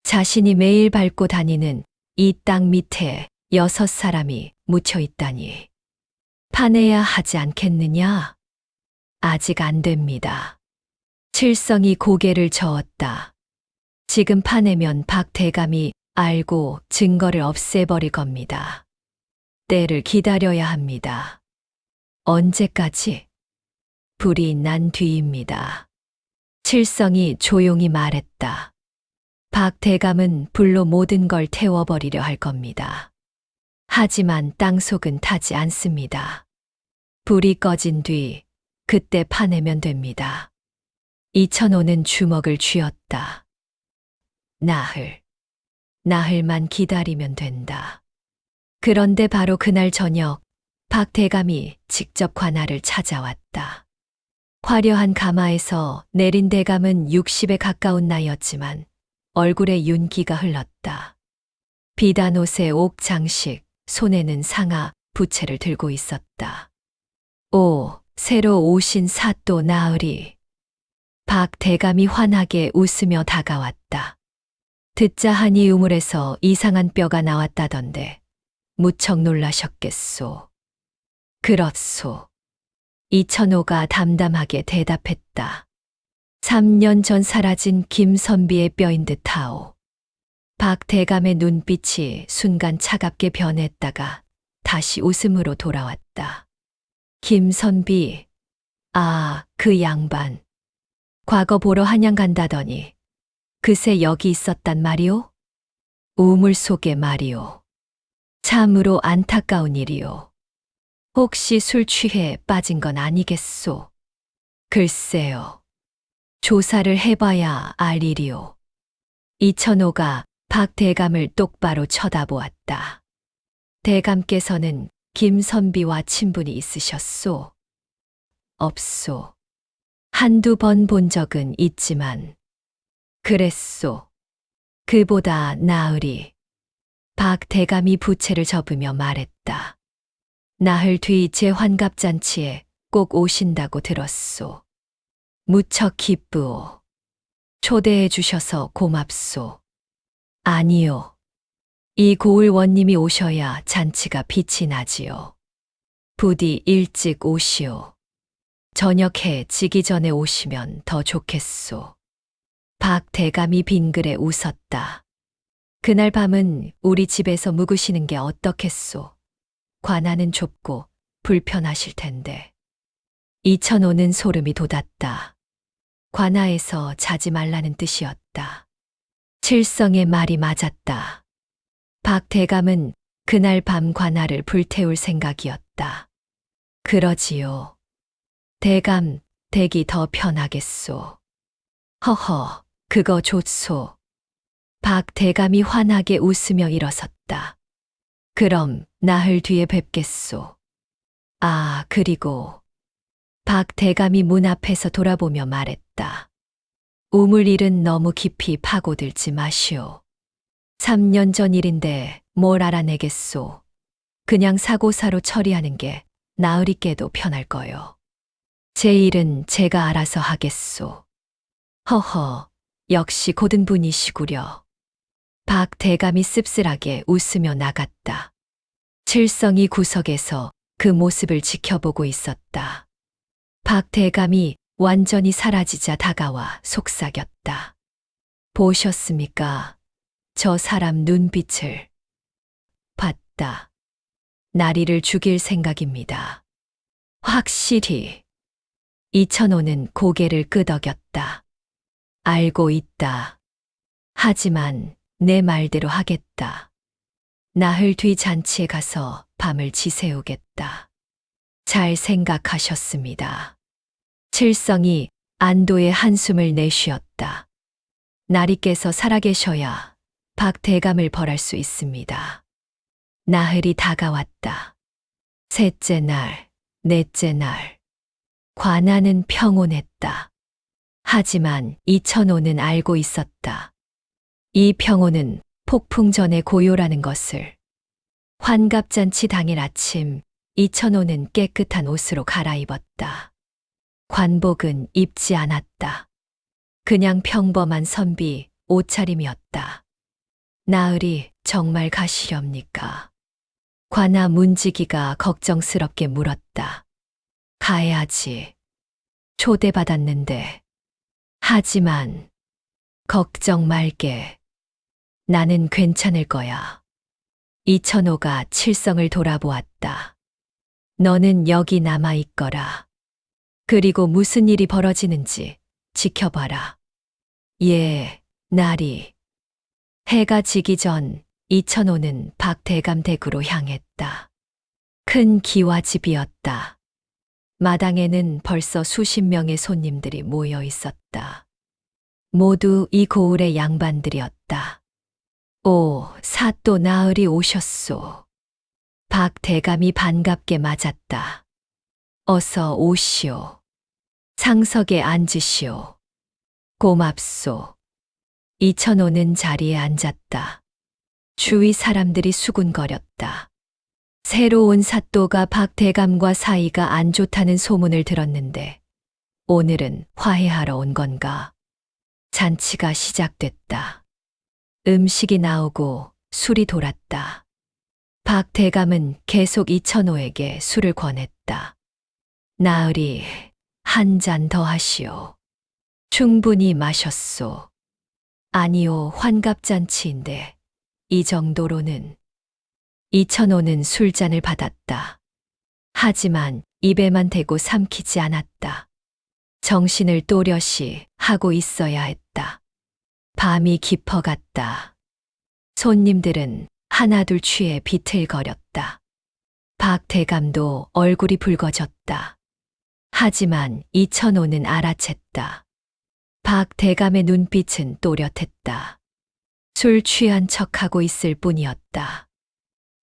자신이 매일 밟고 다니는 이 땅 밑에 6사람이 묻혀 있다니. 파내야 하지 않겠느냐? 아직 안 됩니다. 칠성이 고개를 저었다. 지금 파내면 박대감이 알고 증거를 없애버릴 겁니다. 때를 기다려야 합니다. 언제까지? 불이 난 뒤입니다. 칠성이 조용히 말했다. 박대감은 불로 모든 걸 태워버리려 할 겁니다. 하지만 땅속은 타지 않습니다. 불이 꺼진 뒤 그때 파내면 됩니다. 이천호는 주먹을 쥐었다. 나흘만 기다리면 된다. 그런데 바로 그날 저녁 박대감이 직접 관아를 찾아왔다. 화려한 가마에서 내린 대감은 60에 가까운 나이였지만 얼굴에 윤기가 흘렀다. 비단 옷에 옥장식, 손에는 상아, 부채를 들고 있었다. 오, 새로 오신 사또 나으리. 박대감이 환하게 웃으며 다가왔다. 듣자 하니 우물에서 이상한 뼈가 나왔다던데 무척 놀라셨겠소. 그렇소. 이천호가 담담하게 대답했다. 3년 전 사라진 김선비의 뼈인 듯하오. 박대감의 눈빛이 순간 차갑게 변했다가 다시 웃음으로 돌아왔다. 김선비, 아, 그 양반. 과거 보러 한양 간다더니 그새 여기 있었단 말이오? 우물 속에 말이오. 참으로 안타까운 일이오. 혹시 술 취해 빠진 건 아니겠소? 글쎄요. 조사를 해봐야 알 일이오. 이천호가 박대감을 똑바로 쳐다보았다. 대감께서는 김선비와 친분이 있으셨소? 없소. 한두 번 본 적은 있지만. 그랬소. 그보다 나으리. 박대감이 부채를 접으며 말했다. 나흘 뒤 제 환갑잔치에 꼭 오신다고 들었소. 무척 기쁘오. 초대해 주셔서 고맙소. 아니요. 이 고을 원님이 오셔야 잔치가 빛이 나지요. 부디 일찍 오시오. 저녁해 지기 전에 오시면 더 좋겠소. 박대감이 빙그레 웃었다. 그날 밤은 우리 집에서 묵으시는 게 어떻겠소. 관아는 좁고 불편하실 텐데. 이천호는 소름이 돋았다. 관아에서 자지 말라는 뜻이었다. 칠성의 말이 맞았다. 박대감은 그날 밤 관아를 불태울 생각이었다. 그러지요. 대감, 댁이 더 편하겠소. 허허, 그거 좋소. 박대감이 환하게 웃으며 일어섰다. 그럼 나흘 뒤에 뵙겠소. 아, 그리고 박대감이 문 앞에서 돌아보며 말했다. 우물 일은 너무 깊이 파고들지 마시오. 3년 전 일인데 뭘 알아내겠소. 그냥 사고사로 처리하는 게 나으리께도 편할 거요. 제 일은 제가 알아서 하겠소. 허허, 역시 고든 분이시구려. 박 대감이 씁쓸하게 웃으며 나갔다. 칠성이 구석에서 그 모습을 지켜보고 있었다. 박 대감이 완전히 사라지자 다가와 속삭였다. 보셨습니까? 저 사람 눈빛을. 봤다. 나리를 죽일 생각입니다. 확실히. 이천호는 고개를 끄덕였다. 알고 있다. 하지만 내 말대로 하겠다. 나흘 뒤 잔치에 가서 밤을 지새우겠다. 잘 생각하셨습니다. 칠성이 안도의 한숨을 내쉬었다. 나리께서 살아계셔야 박 대감을 벌할 수 있습니다. 나흘이 다가왔다. 셋째 날, 넷째 날. 관아는 평온했다. 하지만 이천호는 알고 있었다. 이 평온은 폭풍 전의 고요라는 것을. 환갑잔치 당일 아침, 이천호는 깨끗한 옷으로 갈아입었다. 관복은 입지 않았다. 그냥 평범한 선비 옷차림이었다. 나으리 정말 가시렵니까? 관아 문지기가 걱정스럽게 물었다. 가야지. 초대받았는데. 하지만 걱정 말게. 나는 괜찮을 거야. 이천호가 칠성을 돌아보았다. 너는 여기 남아있거라. 그리고 무슨 일이 벌어지는지 지켜봐라. 예, 나리. 해가 지기 전 이천호는 박 대감 댁으로 향했다. 큰 기와집이었다. 마당에는 벌써 수십 명의 손님들이 모여 있었다. 모두 이 고을의 양반들이었다. 오, 사또 나으리 오셨소. 박 대감이 반갑게 맞았다. 어서 오시오. 상석에 앉으시오. 고맙소. 이천호는 자리에 앉았다. 주위 사람들이 수군거렸다. 새로 온 사또가 박 대감과 사이가 안 좋다는 소문을 들었는데 오늘은 화해하러 온 건가? 잔치가 시작됐다. 음식이 나오고 술이 돌았다. 박 대감은 계속 이천호에게 술을 권했다. 나으리, 한 잔 더 하시오. 충분히 마셨소. 아니요, 환갑잔치인데 이 정도로는. 이천호는 술잔을 받았다. 하지만 입에만 대고 삼키지 않았다. 정신을 또렷이 하고 있어야 했다. 밤이 깊어갔다. 손님들은 하나둘 취해 비틀거렸다. 박 대감도 얼굴이 붉어졌다. 하지만 이천호는 알아챘다. 박 대감의 눈빛은 또렷했다. 술 취한 척하고 있을 뿐이었다.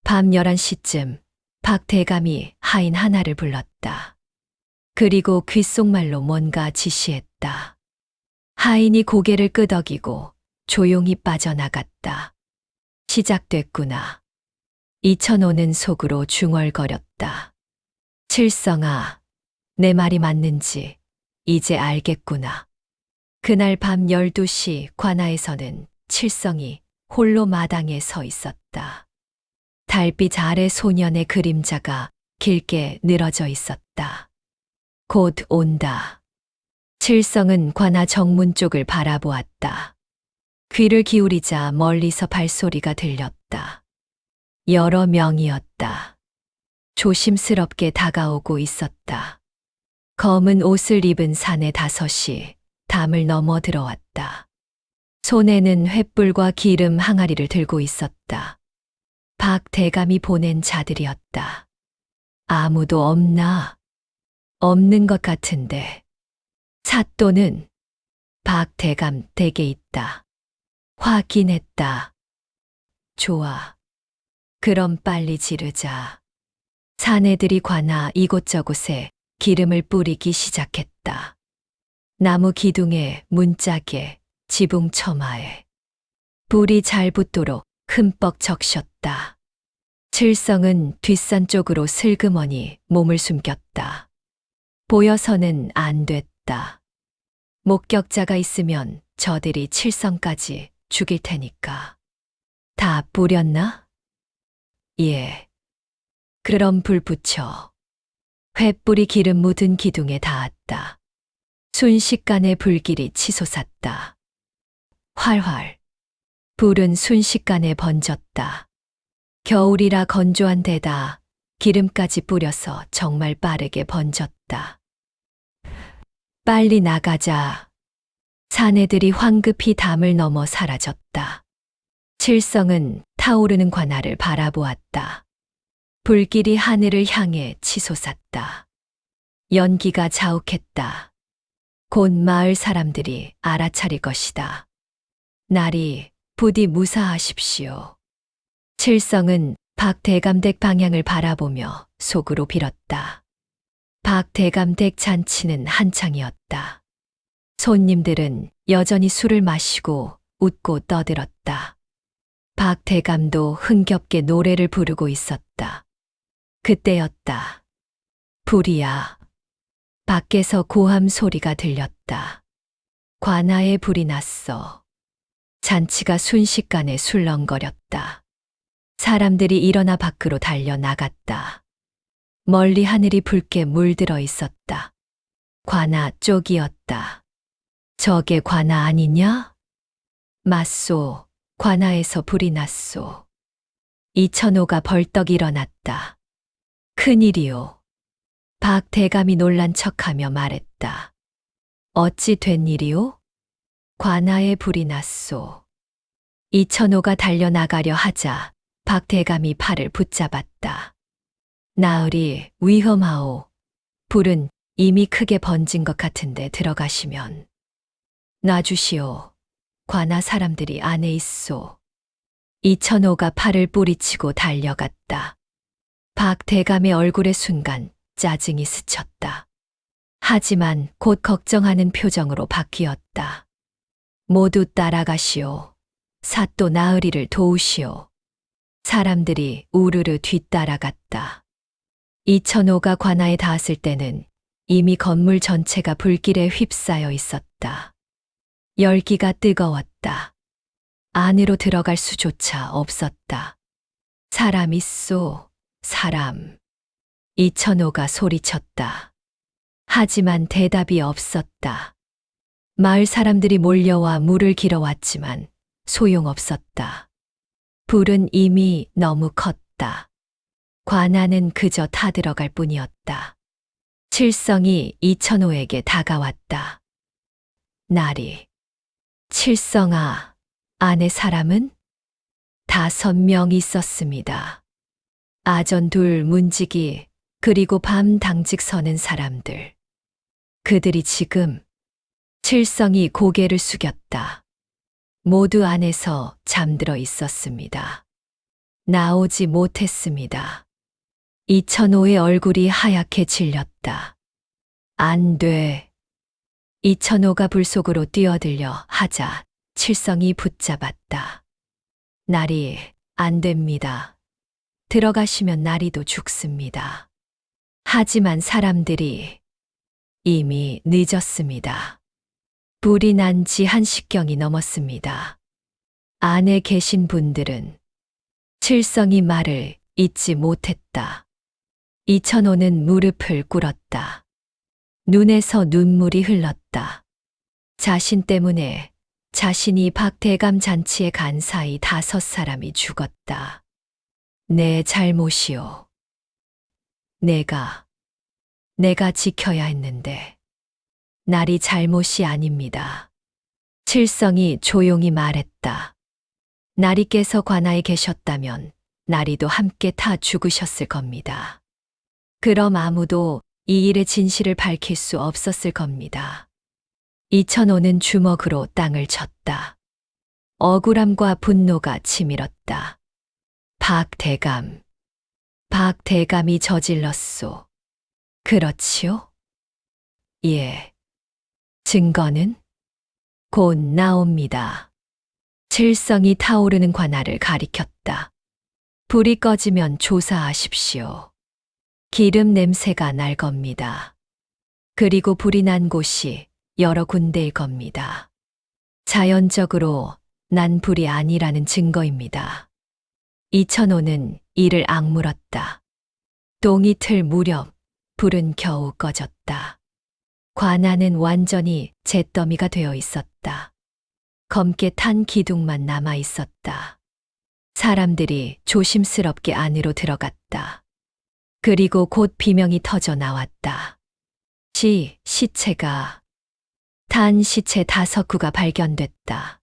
밤 11시쯤 박 대감이 하인 하나를 불렀다. 그리고 귓속말로 뭔가 지시했다. 하인이 고개를 끄덕이고 조용히 빠져나갔다. 시작됐구나. 이천호는 속으로 중얼거렸다. 칠성아, 내 말이 맞는지 이제 알겠구나. 그날 밤 12시 관아에서는 칠성이 홀로 마당에 서 있었다. 달빛 아래 소년의 그림자가 길게 늘어져 있었다. 곧 온다. 칠성은 관아 정문 쪽을 바라보았다. 귀를 기울이자 멀리서 발소리가 들렸다. 여러 명이었다. 조심스럽게 다가오고 있었다. 검은 옷을 입은 사내 다섯이 담을 넘어 들어왔다. 손에는 횃불과 기름 항아리를 들고 있었다. 박 대감이 보낸 자들이었다. 아무도 없나? 없는 것 같은데. 사또는 박 대감 댁에 있다. 확인했다. 좋아. 그럼 빨리 지르자. 사내들이 관아 이곳저곳에 기름을 뿌리기 시작했다. 나무 기둥에, 문짝에, 지붕 처마에. 불이 잘 붙도록 흠뻑 적셨다. 칠성은 뒷산 쪽으로 슬그머니 몸을 숨겼다. 보여서는 안 됐다. 목격자가 있으면 저들이 칠성까지 죽일 테니까. 다 뿌렸나? 예. 그럼 불 붙여. 횃불이 기름 묻은 기둥에 닿았다. 순식간에 불길이 치솟았다. 활활. 불은 순식간에 번졌다. 겨울이라 건조한 데다 기름까지 뿌려서 정말 빠르게 번졌다. 빨리 나가자. 사내들이 황급히 담을 넘어 사라졌다. 칠성은 타오르는 관아를 바라보았다. 불길이 하늘을 향해 치솟았다. 연기가 자욱했다. 곧 마을 사람들이 알아차릴 것이다. 나리, 부디 무사하십시오. 칠성은 박대감댁 방향을 바라보며 속으로 빌었다. 박대감댁 잔치는 한창이었다. 손님들은 여전히 술을 마시고 웃고 떠들었다. 박대감도 흥겹게 노래를 부르고 있었다. 그때였다. 불이야. 밖에서 고함 소리가 들렸다. 관아에 불이 났어. 잔치가 순식간에 술렁거렸다. 사람들이 일어나 밖으로 달려 나갔다. 멀리 하늘이 붉게 물들어 있었다. 관아 쪽이었다. 저게 관아 아니냐? 맞소. 관아에서 불이 났소. 이천호가 벌떡 일어났다. 큰일이오. 박 대감이 놀란 척하며 말했다. 어찌 된 일이오? 관아에 불이 났소. 이천호가 달려나가려 하자 박 대감이 팔을 붙잡았다. 나으리 위험하오. 불은 이미 크게 번진 것 같은데 들어가시면. 놔주시오. 관아 사람들이 안에 있소. 이천호가 팔을 뿌리치고 달려갔다. 박 대감의 얼굴에 순간 짜증이 스쳤다. 하지만 곧 걱정하는 표정으로 바뀌었다. 모두 따라가시오. 사또 나으리를 도우시오. 사람들이 우르르 뒤따라갔다. 이천호가 관아에 닿았을 때는 이미 건물 전체가 불길에 휩싸여 있었다. 열기가 뜨거웠다. 안으로 들어갈 수조차 없었다. 사람 있소, 사람. 이천호가 소리쳤다. 하지만 대답이 없었다. 마을 사람들이 몰려와 물을 길어왔지만 소용없었다. 불은 이미 너무 컸다. 관아는 그저 타들어갈 뿐이었다. 칠성이 이천호에게 다가왔다. 나리. 칠성아, 안에 사람은? 5명 있었습니다. 아전 둘 문지기, 그리고 밤 당직 서는 사람들. 그들이 지금 칠성이 고개를 숙였다. 모두 안에서 잠들어 있었습니다. 나오지 못했습니다. 이천호의 얼굴이 하얗게 질렸다. 안 돼. 이천호가 불 속으로 뛰어들려 하자 칠성이 붙잡았다. 나리, 안 됩니다. 들어가시면 나리도 죽습니다. 하지만 사람들이 이미 늦었습니다. 불이 난 지 1시경이 넘었습니다. 안에 계신 분들은 칠성이 말을 잊지 못했다. 이천호는 무릎을 꿇었다. 눈에서 눈물이 흘렀다. 자신 때문에 자신이 박대감 잔치에 간 사이 5사람이 죽었다. 내 잘못이오. 내가 지켜야 했는데. 나리 잘못이 아닙니다. 칠성이 조용히 말했다. 나리께서 관아에 계셨다면 나리도 함께 타 죽으셨을 겁니다. 그럼 아무도 이 일의 진실을 밝힐 수 없었을 겁니다. 이천호는 주먹으로 땅을 쳤다. 억울함과 분노가 치밀었다. 박대감이 저질렀소. 그렇지요? 예. 증거는? 곧 나옵니다. 칠성이 타오르는 관아를 가리켰다. 불이 꺼지면 조사하십시오. 기름 냄새가 날 겁니다. 그리고 불이 난 곳이 여러 군데일 겁니다. 자연적으로 난 불이 아니라는 증거입니다. 이천호는 이를 악물었다. 똥이 틀 무렵 불은 겨우 꺼졌다. 관아는 완전히 잿더미가 되어 있었다. 검게 탄 기둥만 남아 있었다. 사람들이 조심스럽게 안으로 들어갔다. 그리고 곧 비명이 터져 나왔다. 시체가 탄 시체 5구가 발견됐다.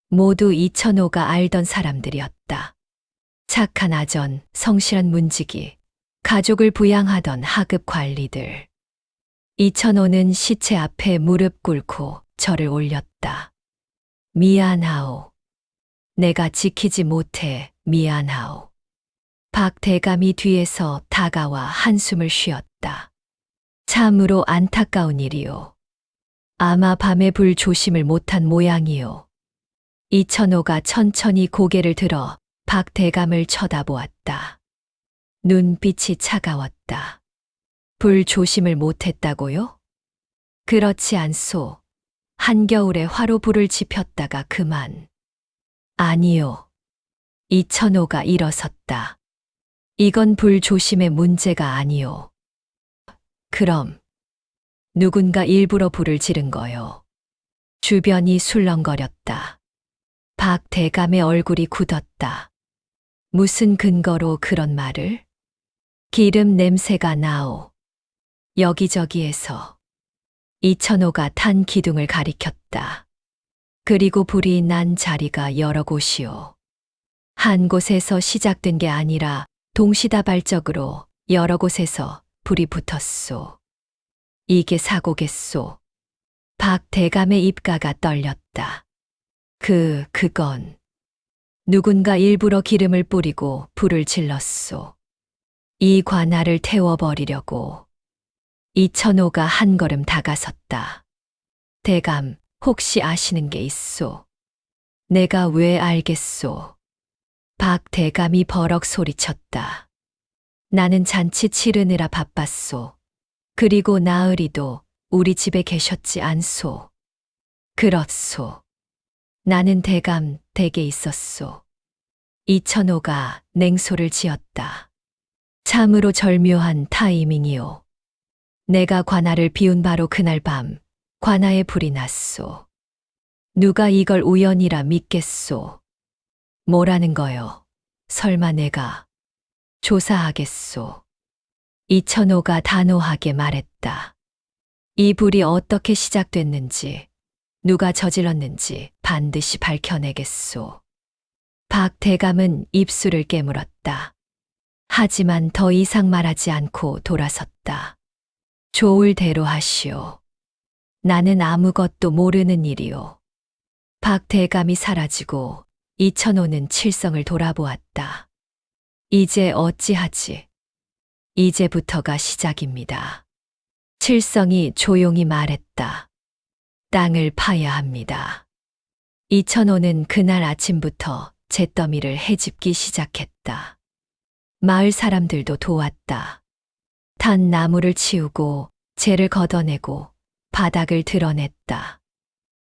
모두 이천호가 알던 사람들이었다. 착한 아전, 성실한 문지기, 가족을 부양하던 하급 관리들. 이천호는 시체 앞에 무릎 꿇고 절을 올렸다. 미안하오. 내가 지키지 못해 미안하오. 박 대감이 뒤에서 다가와 한숨을 쉬었다. 참으로 안타까운 일이오. 아마 밤에 불 조심을 못한 모양이오. 이천호가 천천히 고개를 들어 박 대감을 쳐다보았다. 눈빛이 차가웠다. 불 조심을 못했다고요? 그렇지 않소. 한겨울에 화로 불을 지폈다가 그만. 아니요. 이천호가 일어섰다. 이건 불 조심의 문제가 아니오. 그럼 누군가 일부러 불을 지른 거요. 주변이 술렁거렸다. 박 대감의 얼굴이 굳었다. 무슨 근거로 그런 말을? 기름 냄새가 나오. 여기저기에서. 이천호가 탄 기둥을 가리켰다. 그리고 불이 난 자리가 여러 곳이오. 한 곳에서 시작된 게 아니라 동시다발적으로 여러 곳에서 불이 붙었소. 이게 사고겠소. 박 대감의 입가가 떨렸다. 그건 누군가 일부러 기름을 뿌리고 불을 질렀소. 이 관아를 태워버리려고. 이천호가 한 걸음 다가섰다. 대감, 혹시 아시는 게 있소? 내가 왜 알겠소? 박 대감이 버럭 소리쳤다. 나는 잔치 치르느라 바빴소. 그리고 나으리도 우리 집에 계셨지 않소. 그렇소. 나는 대감 댁에 있었소. 이천호가 냉소를 지었다. 참으로 절묘한 타이밍이오. 내가 관아를 비운 바로 그날 밤 관아에 불이 났소. 누가 이걸 우연이라 믿겠소. 뭐라는 거요? 설마 내가 조사하겠소. 이천호가 단호하게 말했다. 이 불이 어떻게 시작됐는지, 누가 저질렀는지 반드시 밝혀내겠소. 박 대감은 입술을 깨물었다. 하지만 더 이상 말하지 않고 돌아섰다. 좋을 대로 하시오. 나는 아무것도 모르는 일이오. 박 대감이 사라지고 이천호는 칠성을 돌아보았다. 이제 어찌하지? 이제부터가 시작입니다. 칠성이 조용히 말했다. 땅을 파야 합니다. 이천호는 그날 아침부터 잿더미를 헤집기 시작했다. 마을 사람들도 도왔다. 탄 나무를 치우고 재를 걷어내고 바닥을 드러냈다.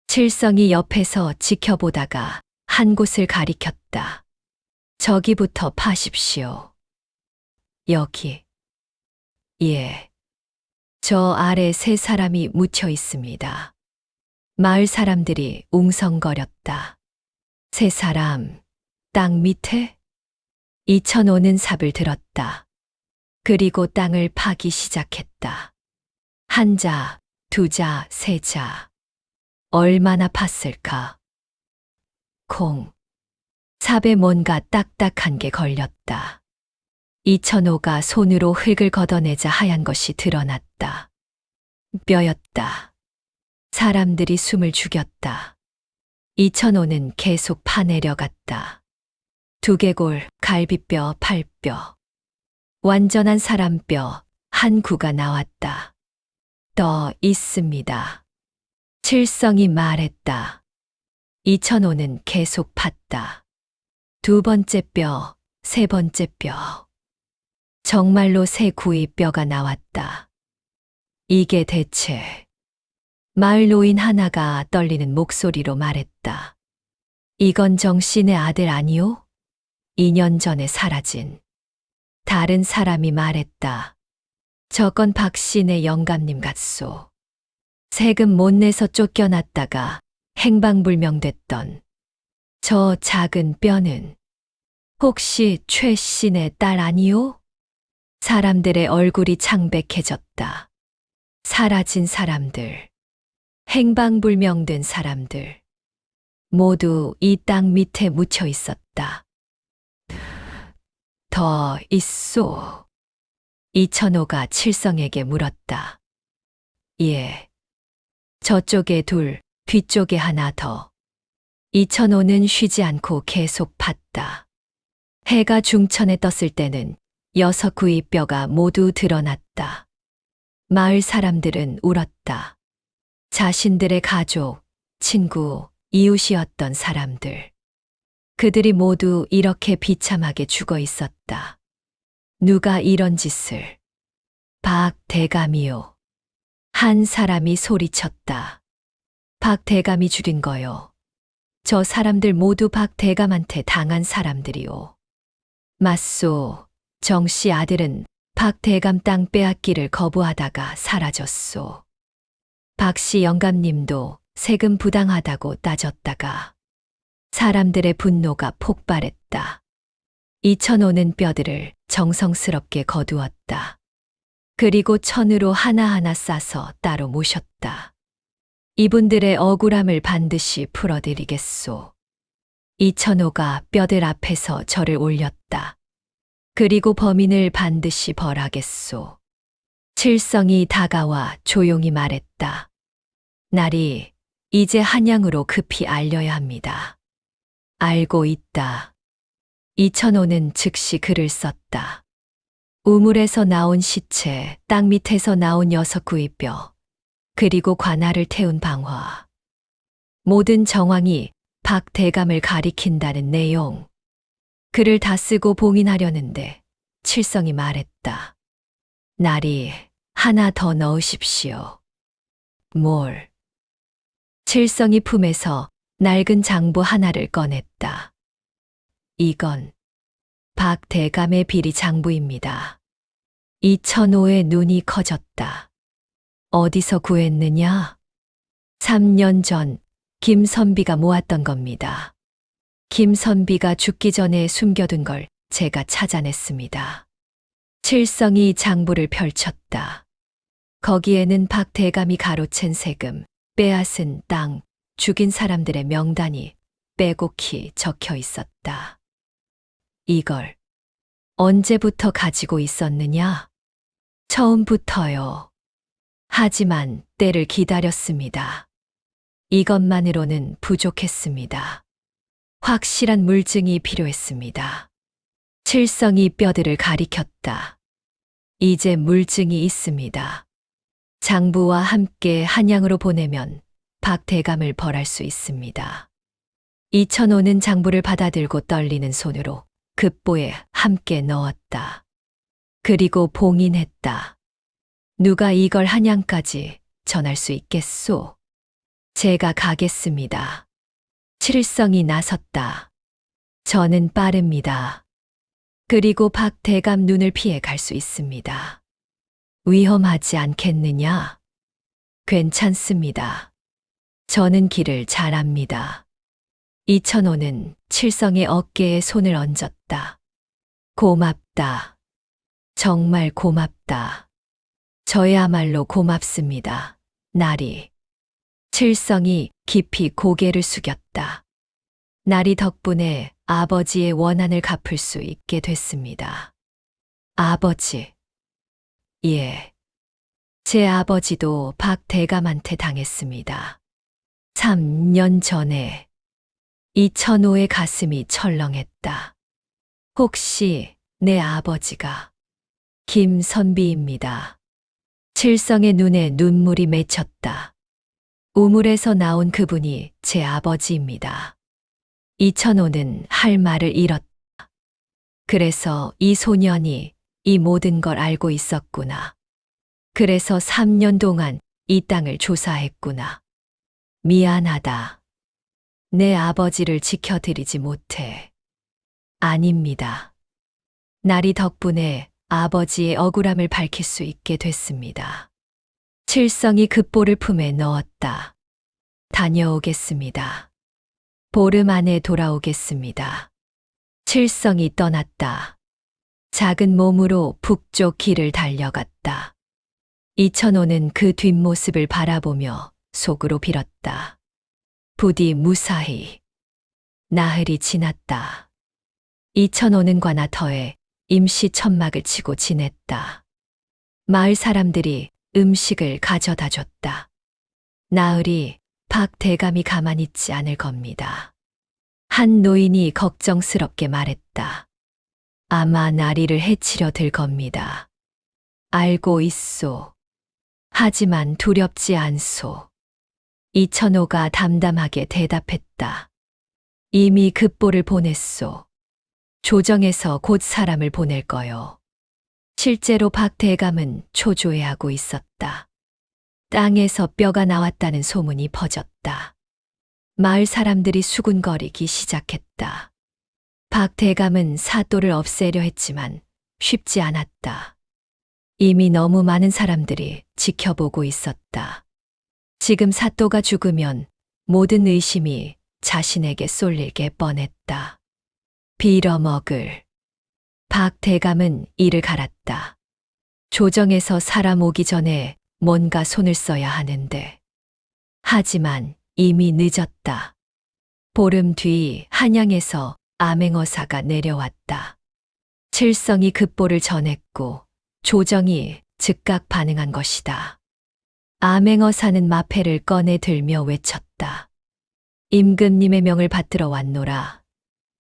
칠성이 옆에서 지켜보다가 한 곳을 가리켰다. 저기부터 파십시오. 여기. 예. 저 아래 3사람이 묻혀 있습니다. 마을 사람들이 웅성거렸다. 3사람, 땅 밑에? 이천호는 삽을 들었다. 그리고 땅을 파기 시작했다. 1자, 2자, 3자. 얼마나 팠을까? 콩. 삽에 뭔가 딱딱한 게 걸렸다. 이천호가 손으로 흙을 걷어내자 하얀 것이 드러났다. 뼈였다. 사람들이 숨을 죽였다. 이천호는 계속 파내려갔다. 두개골, 갈비뼈, 팔뼈. 완전한 사람뼈 한 구가 나왔다. 더 있습니다. 칠성이 말했다. 이천호는 계속 팠다. 2번째 뼈, 3번째 뼈. 정말로 3구의 뼈가 나왔다. 이게 대체. 마을 노인 하나가 떨리는 목소리로 말했다. 이건 정씨네 아들 아니오? 2년 전에 사라진 다른 사람이 말했다. 저건 박씨네 영감님 같소. 세금 못 내서 쫓겨났다가 행방불명됐던 저 작은 뼈는 혹시 최 씨네 딸 아니오? 사람들의 얼굴이 창백해졌다. 사라진 사람들, 행방불명된 사람들, 모두 이 땅 밑에 묻혀 있었다. 더 있소? 이천호가 칠성에게 물었다. 예. 저쪽에 둘, 뒤쪽에 하나 더. 이천호는 쉬지 않고 계속 팠다. 해가 중천에 떴을 때는 6 구이 뼈가 모두 드러났다. 마을 사람들은 울었다. 자신들의 가족, 친구, 이웃이었던 사람들. 그들이 모두 이렇게 비참하게 죽어 있었다. 누가 이런 짓을? 박대감이요. 한 사람이 소리쳤다. 박대감이 죽인 거요. 저 사람들 모두 박대감한테 당한 사람들이요. 맞소. 정씨 아들은 박대감 땅 빼앗기를 거부하다가 사라졌소. 박씨 영감님도 세금 부당하다고 따졌다가 사람들의 분노가 폭발했다. 이천호는 뼈들을 정성스럽게 거두었다. 그리고 천으로 하나하나 싸서 따로 모셨다. 이분들의 억울함을 반드시 풀어드리겠소. 이천호가 뼈들 앞에서 절을 올렸다. 그리고 범인을 반드시 벌하겠소. 칠성이 다가와 조용히 말했다. 날이 이제 한양으로 급히 알려야 합니다. 알고 있다. 이천호는 즉시 글을 썼다. 우물에서 나온 시체, 땅 밑에서 나온 6 구이 뼈, 그리고 관아를 태운 방화. 모든 정황이 박대감을 가리킨다는 내용. 글을 다 쓰고 봉인하려는데 칠성이 말했다. 날이 하나 더 넣으십시오. 뭘? 칠성이 품에서 낡은 장부 하나를 꺼냈다. 이건 박대감의 비리 장부입니다. 이천호의 눈이 커졌다. 어디서 구했느냐? 3년 전 김선비가 모았던 겁니다. 김선비가 죽기 전에 숨겨둔 걸 제가 찾아냈습니다. 칠성이 장부를 펼쳤다. 거기에는 박대감이 가로챈 세금, 빼앗은 땅, 죽인 사람들의 명단이 빼곡히 적혀 있었다. 이걸 언제부터 가지고 있었느냐? 처음부터요. 하지만 때를 기다렸습니다. 이것만으로는 부족했습니다. 확실한 물증이 필요했습니다. 칠성이 뼈들을 가리켰다. 이제 물증이 있습니다. 장부와 함께 한양으로 보내면 박대감을 벌할 수 있습니다. 이천호는 장부를 받아들고 떨리는 손으로 급보에 함께 넣었다. 그리고 봉인했다. 누가 이걸 한양까지 전할 수 있겠소? 제가 가겠습니다. 칠성이 나섰다. 저는 빠릅니다. 그리고 박대감 눈을 피해 갈 수 있습니다. 위험하지 않겠느냐? 괜찮습니다. 저는 길을 잘 압니다. 이천호는 칠성의 어깨에 손을 얹었다. 고맙다. 정말 고맙다. 저야말로 고맙습니다. 나리. 칠성이 깊이 고개를 숙였다. 나리 덕분에 아버지의 원한을 갚을 수 있게 됐습니다. 아버지. 예. 제 아버지도 박대감한테 당했습니다. 3년 전에. 이천호의 가슴이 철렁했다. 혹시 내 아버지가 김선비입니다. 칠성의 눈에 눈물이 맺혔다. 우물에서 나온 그분이 제 아버지입니다. 이천호는 할 말을 잃었다. 그래서 이 소년이 이 모든 걸 알고 있었구나. 그래서 3년 동안 이 땅을 조사했구나. 미안하다. 내 아버지를 지켜드리지 못해. 아닙니다. 나리 덕분에 아버지의 억울함을 밝힐 수 있게 됐습니다. 칠성이 급보를 품에 넣었다. 다녀오겠습니다. 보름 안에 돌아오겠습니다. 칠성이 떠났다. 작은 몸으로 북쪽 길을 달려갔다. 이천호는 그 뒷모습을 바라보며 속으로 빌었다. 부디 무사히. 나흘이 지났다. 이천호는 관아터에 임시 천막을 치고 지냈다. 마을 사람들이 음식을 가져다 줬다. 나흘이 박 대감이 가만히 있지 않을 겁니다. 한 노인이 걱정스럽게 말했다. 아마 나리를 해치려 들 겁니다. 알고 있소. 하지만 두렵지 않소. 이천호가 담담하게 대답했다. 이미 급보를 보냈소. 조정에서 곧 사람을 보낼 거요. 실제로 박 대감은 초조해하고 있었다. 땅에서 뼈가 나왔다는 소문이 퍼졌다. 마을 사람들이 수군거리기 시작했다. 박 대감은 사또를 없애려 했지만 쉽지 않았다. 이미 너무 많은 사람들이 지켜보고 있었다. 지금 사또가 죽으면 모든 의심이 자신에게 쏠릴 게 뻔했다. 빌어먹을. 박 대감은 이를 갈았다. 조정에서 사람 오기 전에 뭔가 손을 써야 하는데. 하지만 이미 늦었다. 보름 뒤 한양에서 암행어사가 내려왔다. 칠성이 급보를 전했고 조정이 즉각 반응한 것이다. 암행어사는 마패를 꺼내 들며 외쳤다. 임금님의 명을 받들어 왔노라.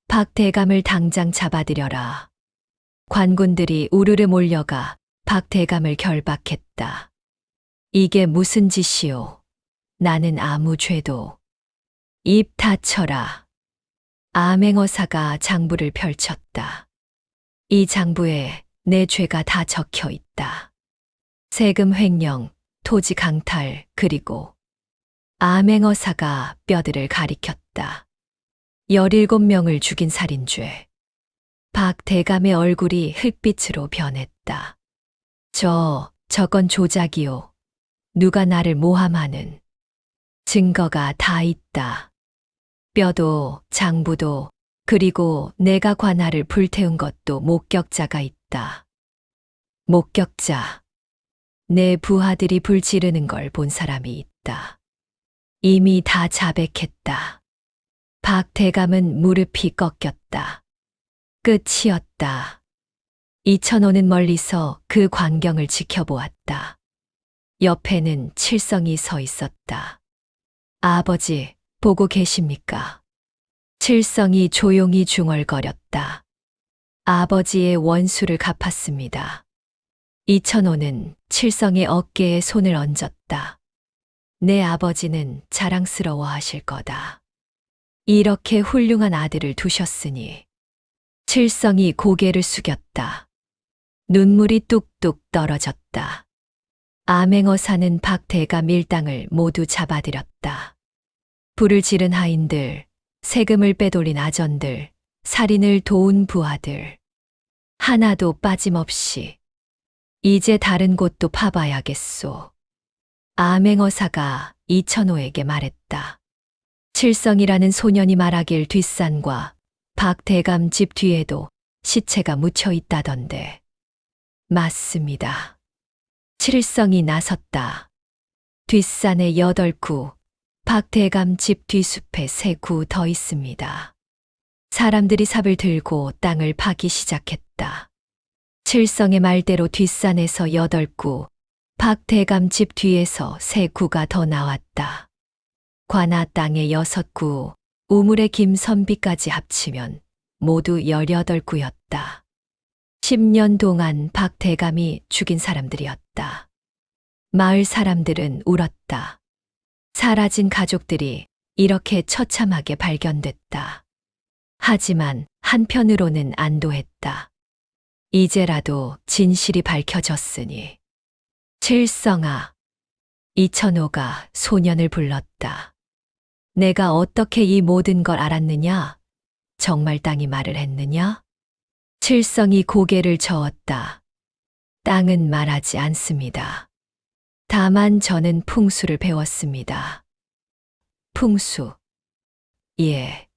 박 대감을 당장 잡아들여라. 관군들이 우르르 몰려가 박 대감을 결박했다. 이게 무슨 짓이오? 나는 아무 죄도. 입 닫혀라. 암행어사가 장부를 펼쳤다. 이 장부에 내 죄가 다 적혀 있다. 세금 횡령, 토지 강탈, 그리고 암행어사가 뼈들을 가리켰다. 17명을 죽인 살인죄. 박 대감의 얼굴이 흙빛으로 변했다. 저건 조작이오. 누가 나를 모함하는. 증거가 다 있다. 뼈도 장부도 그리고 내가 관아를 불태운 것도 목격자가 있다. 목격자. 내 부하들이 불 지르는 걸 본 사람이 있다. 이미 다 자백했다. 박 대감은 무릎이 꺾였다. 끝이었다. 이천호는 멀리서 그 광경을 지켜보았다. 옆에는 칠성이 서 있었다. 아버지, 보고 계십니까? 칠성이 조용히 중얼거렸다. 아버지의 원수를 갚았습니다. 이천호는 칠성의 어깨에 손을 얹었다. 내 아버지는 자랑스러워 하실 거다. 이렇게 훌륭한 아들을 두셨으니. 칠성이 고개를 숙였다. 눈물이 뚝뚝 떨어졌다. 암행어사는 박 대감 일당을 모두 잡아들였다. 불을 지른 하인들, 세금을 빼돌린 아전들, 살인을 도운 부하들. 하나도 빠짐없이. 이제 다른 곳도 파봐야겠소. 암행어사가 이천호에게 말했다. 칠성이라는 소년이 말하길 뒷산과 박 대감 집 뒤에도 시체가 묻혀 있다던데. 맞습니다. 칠성이 나섰다. 뒷산에 8구, 박 대감 집 뒷숲에 3구 더 있습니다. 사람들이 삽을 들고 땅을 파기 시작했다. 칠성의 말대로 뒷산에서 8구, 박 대감 집 뒤에서 3구가 더 나왔다. 관아 땅에 6구, 우물의 김선비까지 합치면 모두 18구였다. 10년 동안 박 대감이 죽인 사람들이었다. 마을 사람들은 울었다. 사라진 가족들이 이렇게 처참하게 발견됐다. 하지만 한편으로는 안도했다. 이제라도 진실이 밝혀졌으니. 칠성아. 이천호가 소년을 불렀다. 내가 어떻게 이 모든 걸 알았느냐? 정말 땅이 말을 했느냐? 칠성이 고개를 저었다. 땅은 말하지 않습니다. 다만 저는 풍수를 배웠습니다. 풍수. 예.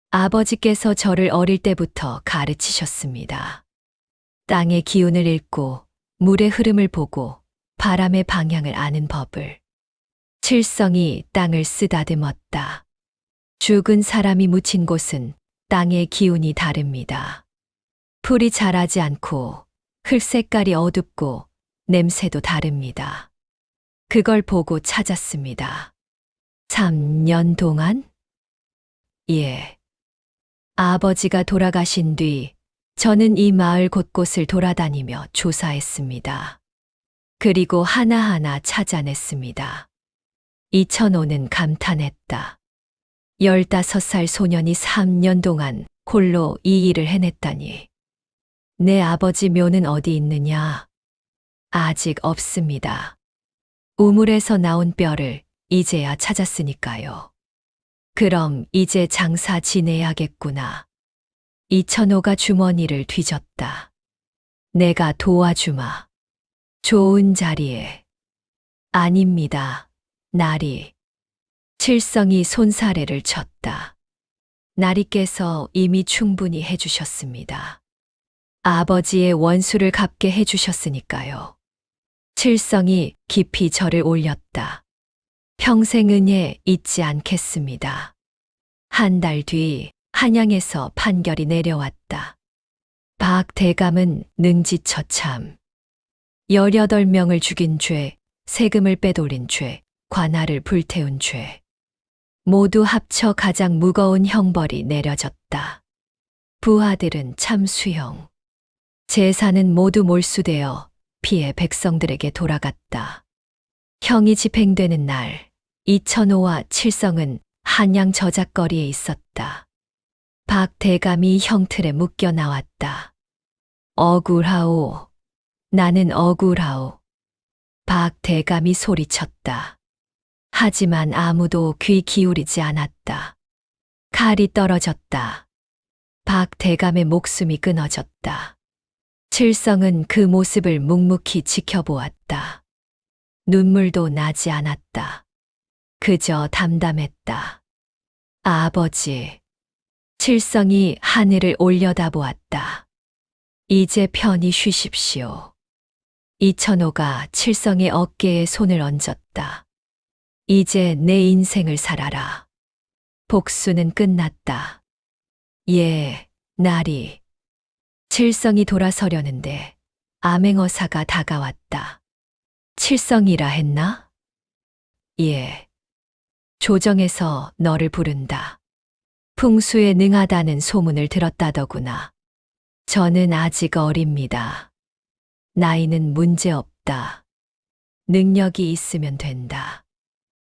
아버지께서 저를 어릴 때부터 가르치셨습니다. 땅의 기운을 읽고 물의 흐름을 보고 바람의 방향을 아는 법을. 칠성이 땅을 쓰다듬었다. 죽은 사람이 묻힌 곳은 땅의 기운이 다릅니다. 풀이 자라지 않고 흙 색깔이 어둡고 냄새도 다릅니다. 그걸 보고 찾았습니다. 3년 동안? 예. 아버지가 돌아가신 뒤 저는 이 마을 곳곳을 돌아다니며 조사했습니다. 그리고 하나하나 찾아냈습니다. 이천호는 감탄했다. 15살 소년이 3년 동안 홀로 이 일을 해냈다니. 내 아버지 묘는 어디 있느냐? 아직 없습니다. 우물에서 나온 뼈를 이제야 찾았으니까요. 그럼 이제 장사 지내야겠구나. 이천호가 주머니를 뒤졌다. 내가 도와주마. 좋은 자리에. 아닙니다. 나리. 칠성이 손사래를 쳤다. 나리께서 이미 충분히 해주셨습니다. 아버지의 원수를 갚게 해주셨으니까요. 칠성이 깊이 절을 올렸다. 평생 은혜 잊지 않겠습니다. 한 달 뒤 한양에서 판결이 내려왔다. 박 대감은 능지처참. 18명을 죽인 죄, 세금을 빼돌린 죄, 관할을 불태운 죄. 모두 합쳐 가장 무거운 형벌이 내려졌다. 부하들은 참수형. 재산은 모두 몰수되어 피해 백성들에게 돌아갔다. 형이 집행되는 날, 이천호와 칠성은 한양 저작거리에 있었다. 박 대감이 형틀에 묶여 나왔다. 억울하오. 나는 억울하오. 박 대감이 소리쳤다. 하지만 아무도 귀 기울이지 않았다. 칼이 떨어졌다. 박 대감의 목숨이 끊어졌다. 칠성은 그 모습을 묵묵히 지켜보았다. 눈물도 나지 않았다. 그저 담담했다. 아버지. 칠성이 하늘을 올려다보았다. 이제 편히 쉬십시오. 이천호가 칠성의 어깨에 손을 얹었다. 이제 내 인생을 살아라. 복수는 끝났다. 예, 나리. 칠성이 돌아서려는데 암행어사가 다가왔다. 칠성이라 했나? 예. 조정에서 너를 부른다. 풍수에 능하다는 소문을 들었다더구나. 저는 아직 어립니다. 나이는 문제없다. 능력이 있으면 된다.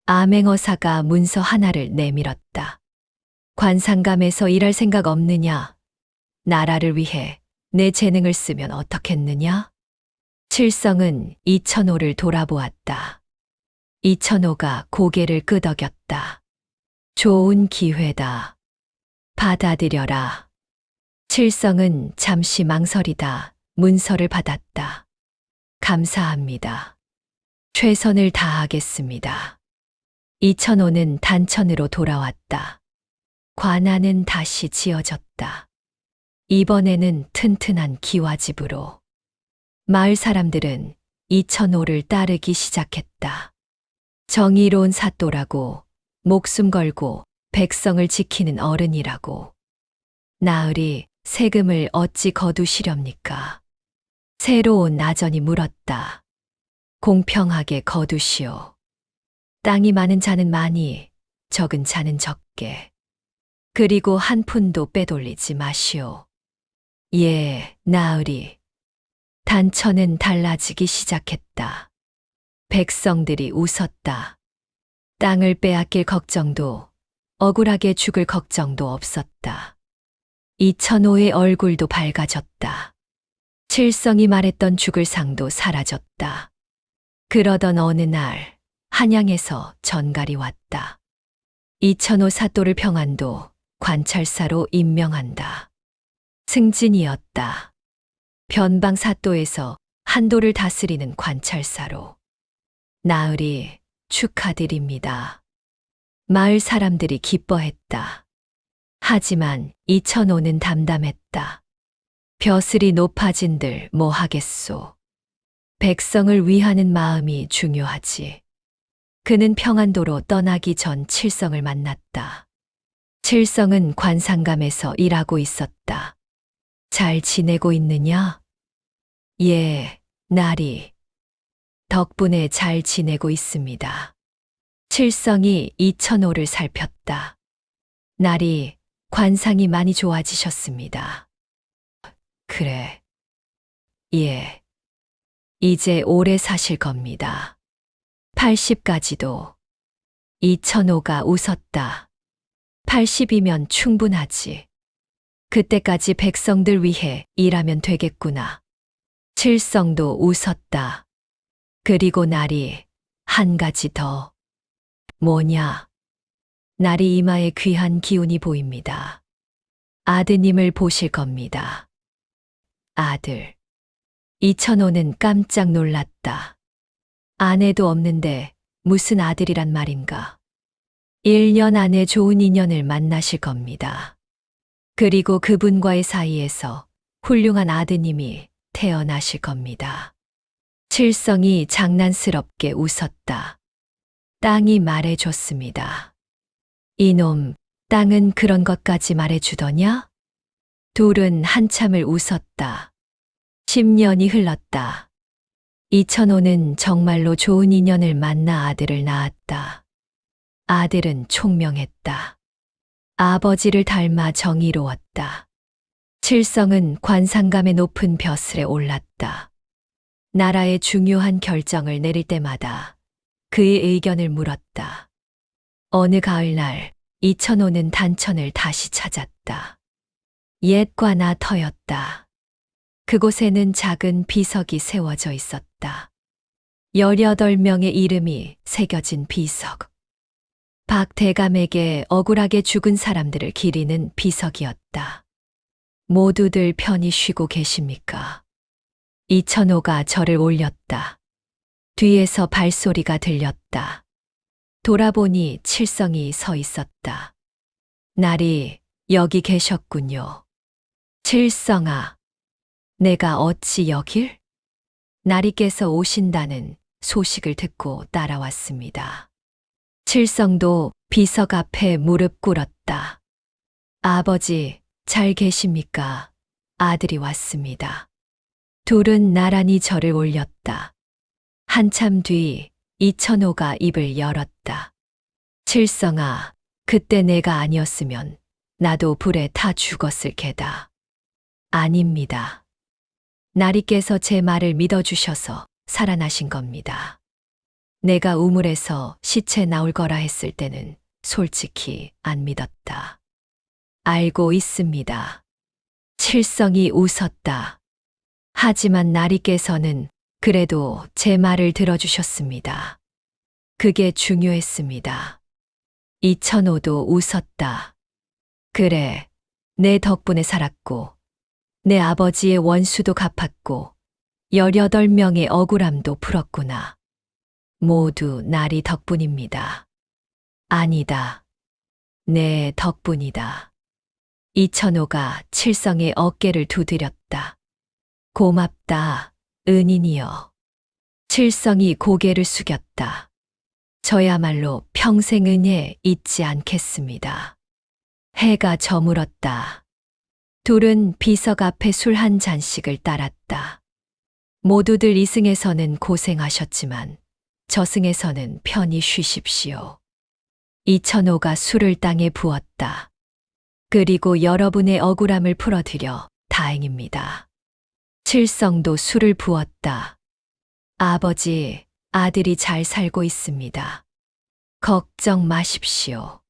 암행어사가 문서 하나를 내밀었다. 관상감에서 일할 생각 없느냐? 나라를 위해 내 재능을 쓰면 어떻겠느냐? 칠성은 이천호를 돌아보았다. 이천호가 고개를 끄덕였다. 좋은 기회다. 받아들여라. 칠성은 잠시 망설이다 문서를 받았다. 감사합니다. 최선을 다하겠습니다. 이천호는 단천으로 돌아왔다. 관아는 다시 지어졌다. 이번에는 튼튼한 기와집으로. 마을 사람들은 이천호를 따르기 시작했다. 정의로운 사또라고, 목숨 걸고 백성을 지키는 어른이라고. 나으리 세금을 어찌 거두시렵니까? 새로운 나전이 물었다. 공평하게 거두시오. 땅이 많은 자는 많이, 적은 자는 적게. 그리고 한 푼도 빼돌리지 마시오. 예, 나으리. 단천은 달라지기 시작했다. 백성들이 웃었다. 땅을 빼앗길 걱정도, 억울하게 죽을 걱정도 없었다. 이천호의 얼굴도 밝아졌다. 칠성이 말했던 죽을 상도 사라졌다. 그러던 어느 날, 한양에서 전갈이 왔다. 이천호 사또를 평안도 관찰사로 임명한다. 승진이었다. 변방 사또에서 한도를 다스리는 관찰사로. 나으리 축하드립니다. 마을 사람들이 기뻐했다. 하지만 이천호는 담담했다. 벼슬이 높아진들 뭐 하겠소. 백성을 위하는 마음이 중요하지. 그는 평안도로 떠나기 전 칠성을 만났다. 칠성은 관상감에서 일하고 있었다. 잘 지내고 있느냐? 예, 나리. 덕분에 잘 지내고 있습니다. 칠성이 이천호를 살폈다. 나리, 관상이 많이 좋아지셨습니다. 그래. 예. 이제 오래 사실 겁니다. 80까지도. 이천호가 웃었다. 80이면 충분하지. 그때까지 백성들 위해 일하면 되겠구나. 칠성도 웃었다. 그리고 날이 한 가지 더. 뭐냐? 날이 이마에 귀한 기운이 보입니다. 아드님을 보실 겁니다. 아들. 이천호는 깜짝 놀랐다. 아내도 없는데 무슨 아들이란 말인가. 1년 안에 좋은 인연을 만나실 겁니다. 그리고 그분과의 사이에서 훌륭한 아드님이 태어나실 겁니다. 칠성이 장난스럽게 웃었다. 땅이 말해줬습니다. 이놈, 땅은 그런 것까지 말해주더냐? 둘은 한참을 웃었다. 10년이 흘렀다. 이천호는 정말로 좋은 인연을 만나 아들을 낳았다. 아들은 총명했다. 아버지를 닮아 정의로웠다. 칠성은 관상감의 높은 벼슬에 올랐다. 나라의 중요한 결정을 내릴 때마다 그의 의견을 물었다. 어느 가을날 이천호는 단천을 다시 찾았다. 옛 관아 터였다. 그곳에는 작은 비석이 세워져 있었다. 18명의 이름이 새겨진 비석. 박대감에게 억울하게 죽은 사람들을 기리는 비석이었다. 모두들 편히 쉬고 계십니까? 이천호가 절을 올렸다. 뒤에서 발소리가 들렸다. 돌아보니 칠성이 서 있었다. 날이 여기 계셨군요. 칠성아, 내가 어찌 여길? 나리께서 오신다는 소식을 듣고 따라왔습니다. 칠성도 비석 앞에 무릎 꿇었다. 아버지, 잘 계십니까? 아들이 왔습니다. 둘은 나란히 절을 올렸다. 한참 뒤 이천호가 입을 열었다. 칠성아, 그때 내가 아니었으면 나도 불에 타 죽었을 게다. 아닙니다. 나리께서 제 말을 믿어주셔서 살아나신 겁니다. 내가 우물에서 시체 나올 거라 했을 때는 솔직히 안 믿었다. 알고 있습니다. 칠성이 웃었다. 하지만 나리께서는 그래도 제 말을 들어주셨습니다. 그게 중요했습니다. 이천호도 웃었다. 그래, 내 덕분에 살았고, 내 아버지의 원수도 갚았고, 18명의 억울함도 풀었구나. 모두 나리 덕분입니다. 아니다. 내 덕분이다. 이천호가 칠성의 어깨를 두드렸다. 고맙다, 은인이여. 칠성이 고개를 숙였다. 저야말로 평생 은혜 잊지 않겠습니다. 해가 저물었다. 둘은 비석 앞에 술 한 잔씩을 따랐다. 모두들 이승에서는 고생하셨지만 저승에서는 편히 쉬십시오. 이천호가 술을 땅에 부었다. 그리고 여러분의 억울함을 풀어드려 다행입니다. 칠성도 술을 부었다. 아버지, 아들이 잘 살고 있습니다. 걱정 마십시오.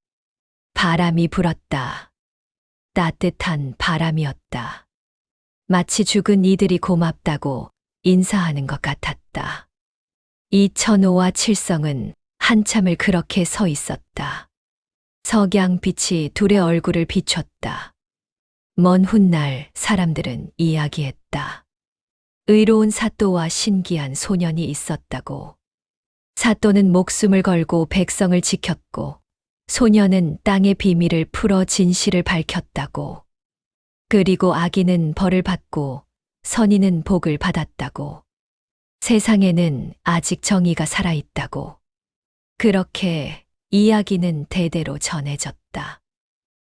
바람이 불었다. 따뜻한 바람이었다. 마치 죽은 이들이 고맙다고 인사하는 것 같았다. 이천호와 칠성은 한참을 그렇게 서 있었다. 석양빛이 둘의 얼굴을 비췄다. 먼 훗날 사람들은 이야기했다. 의로운 사또와 신기한 소년이 있었다고. 사또는 목숨을 걸고 백성을 지켰고, 소년은 땅의 비밀을 풀어 진실을 밝혔다고. 그리고 악인은 벌을 받고 선인은 복을 받았다고. 세상에는 아직 정의가 살아있다고. 그렇게 이야기는 대대로 전해졌다.